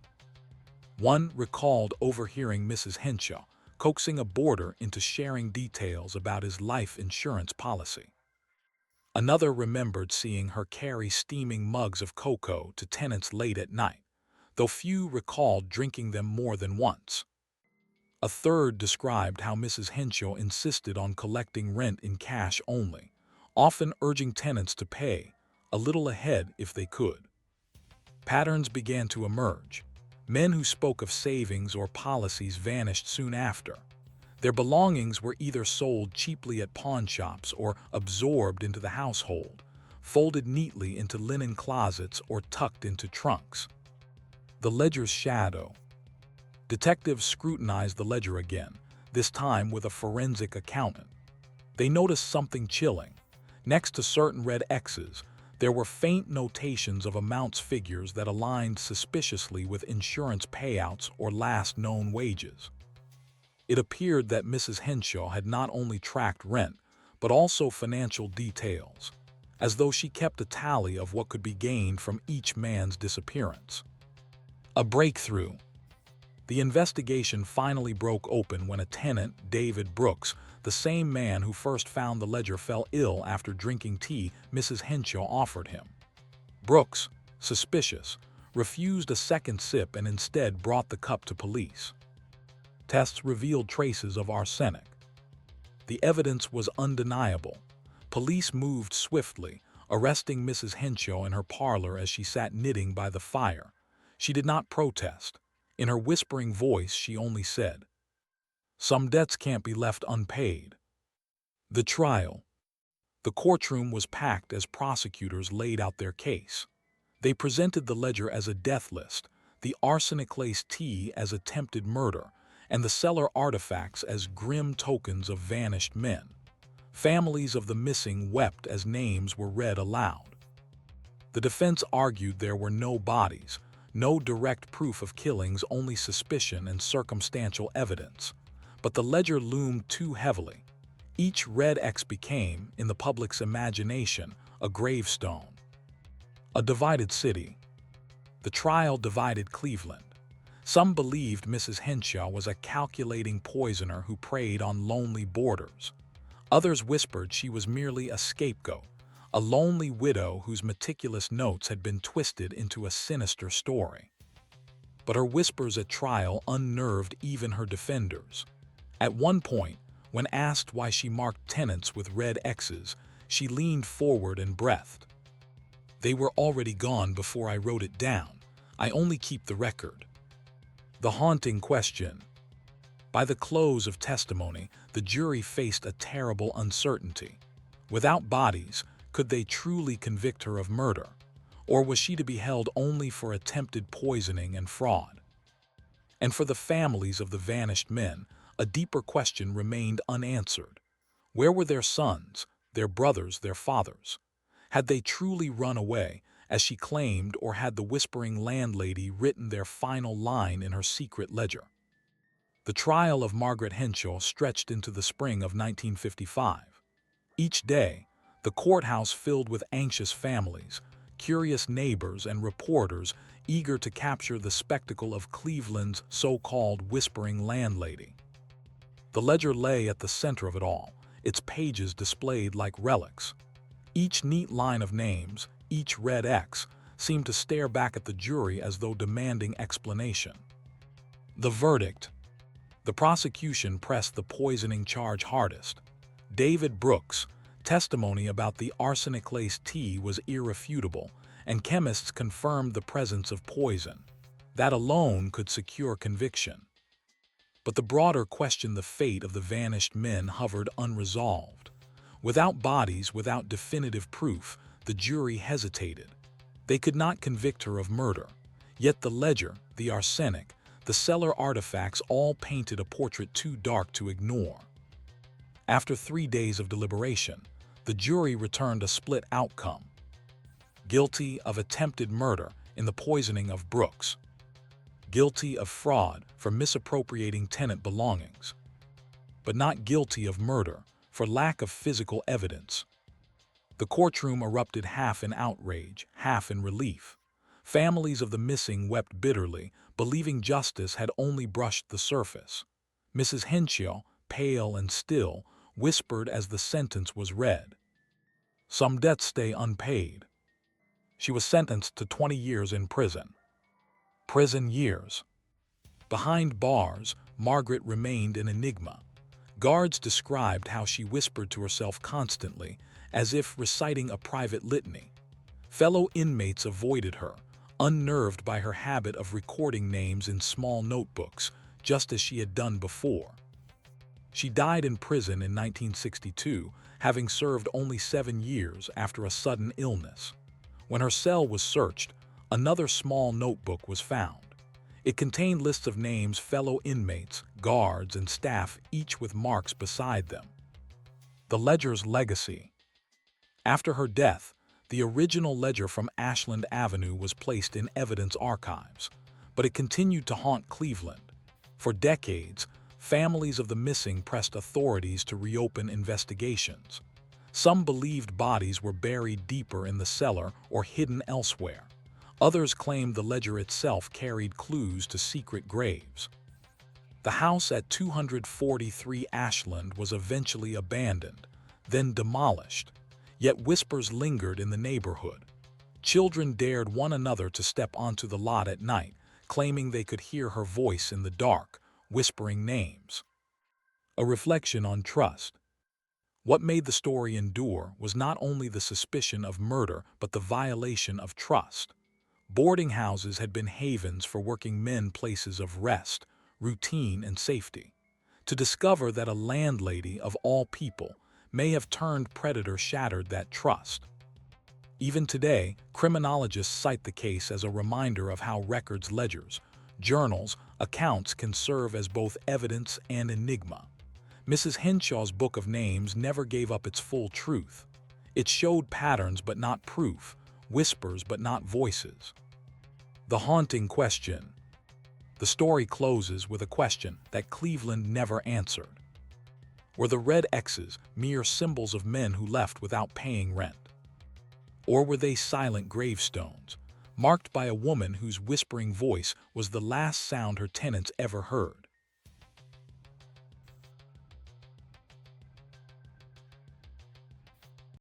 One recalled overhearing Mrs. Henshaw coaxing a boarder into sharing details about his life insurance policy. Another remembered seeing her carry steaming mugs of cocoa to tenants late at night, though few recalled drinking them more than once. A third described how Mrs. Henshaw insisted on collecting rent in cash only, often urging tenants to pay a little ahead if they could. Patterns began to emerge. Men who spoke of savings or policies vanished soon after. Their belongings were either sold cheaply at pawn shops or absorbed into the household, folded neatly into linen closets or tucked into trunks. The ledger's shadow. Detectives scrutinized the ledger again, this time with a forensic accountant. They noticed something chilling. Next to certain red X's, there were faint notations of amounts, figures that aligned suspiciously with insurance payouts or last known wages. It appeared that Mrs. Henshaw had not only tracked rent, but also financial details, as though she kept a tally of what could be gained from each man's disappearance. A breakthrough. The investigation finally broke open when a tenant, David Brooks, the same man who first found the ledger, fell ill after drinking tea Mrs. Henshaw offered him. Brooks, suspicious, refused a second sip and instead brought the cup to police. Tests revealed traces of arsenic. The evidence was undeniable. Police moved swiftly, arresting Mrs. Henshaw in her parlor as she sat knitting by the fire. She did not protest. In her whispering voice, she only said, "Some debts can't be left unpaid." The trial. The courtroom was packed as prosecutors laid out their case. They presented the ledger as a death list, the arsenic-laced tea as attempted murder, and the cellar artifacts as grim tokens of vanished men. Families of the missing wept as names were read aloud. The defense argued there were no bodies, no direct proof of killings, only suspicion and circumstantial evidence. But the ledger loomed too heavily. Each red X became, in the public's imagination, a gravestone. A divided city. The trial divided Cleveland. Some believed Mrs. Henshaw was a calculating poisoner who preyed on lonely boarders. Others whispered she was merely a scapegoat, a lonely widow whose meticulous notes had been twisted into a sinister story. But her whispers at trial unnerved even her defenders. At one point, when asked why she marked tenants with red X's, she leaned forward and breathed. "They were already gone before I wrote it down. I only keep the record." The haunting question. By the close of testimony, the jury faced a terrible uncertainty. Without bodies, could they truly convict her of murder? Or was she to be held only for attempted poisoning and fraud? And for the families of the vanished men, a deeper question remained unanswered. Where were their sons, their brothers, their fathers? Had they truly run away, as she claimed, or had the whispering landlady written their final line in her secret ledger? The trial of Margaret Henshaw stretched into the spring of 1955. Each day, the courthouse filled with anxious families, curious neighbors, and reporters eager to capture the spectacle of Cleveland's so-called whispering landlady. The ledger lay at the center of it all, its pages displayed like relics. Each neat line of names, each red X, seemed to stare back at the jury as though demanding explanation. The verdict. The prosecution pressed the poisoning charge hardest. David Brooks' testimony about the arsenic-laced tea was irrefutable, and chemists confirmed the presence of poison. That alone could secure conviction. But the broader question, the fate of the vanished men, hovered unresolved. Without bodies, without definitive proof, the jury hesitated. They could not convict her of murder. Yet the ledger, the arsenic, the cellar artifacts all painted a portrait too dark to ignore. After 3 days of deliberation, the jury returned a split outcome. Guilty of attempted murder in the poisoning of Brooks. Guilty of fraud for misappropriating tenant belongings. But not guilty of murder for lack of physical evidence. The courtroom erupted, half in outrage, half in relief. Families of the missing wept bitterly, believing justice had only brushed the surface. Mrs. Henshaw, pale and still, whispered as the sentence was read. "Some debts stay unpaid." She was sentenced to 20 years in prison. Prison years. Behind bars, Margaret remained an enigma. Guards described how she whispered to herself constantly, as if reciting a private litany. Fellow inmates avoided her, unnerved by her habit of recording names in small notebooks, just as she had done before. She died in prison in 1962, having served only 7 years after a sudden illness. When her cell was searched, another small notebook was found. It contained lists of names, fellow inmates, guards, and staff, each with marks beside them. The ledger's legacy. After her death, the original ledger from Ashland Avenue was placed in evidence archives, but it continued to haunt Cleveland. For decades, families of the missing pressed authorities to reopen investigations. Some believed bodies were buried deeper in the cellar or hidden elsewhere. Others claimed the ledger itself carried clues to secret graves. The house at 243 Ashland was eventually abandoned, then demolished. Yet whispers lingered in the neighborhood. Children dared one another to step onto the lot at night, claiming they could hear her voice in the dark, whispering names. A reflection on trust. What made the story endure was not only the suspicion of murder but the violation of trust. Boarding houses had been havens for working men, places of rest, routine, and safety. To discover that a landlady, of all people, may have turned predator shattered that trust. Even today, criminologists cite the case as a reminder of how records, ledgers, journals, accounts can serve as both evidence and enigma. Mrs. Henshaw's Book of Names never gave up its full truth. It showed patterns but not proof, whispers but not voices. The haunting question. The story closes with a question that Cleveland never answered. Were the red X's mere symbols of men who left without paying rent? Or were they silent gravestones, marked by a woman whose whispering voice was the last sound her tenants ever heard?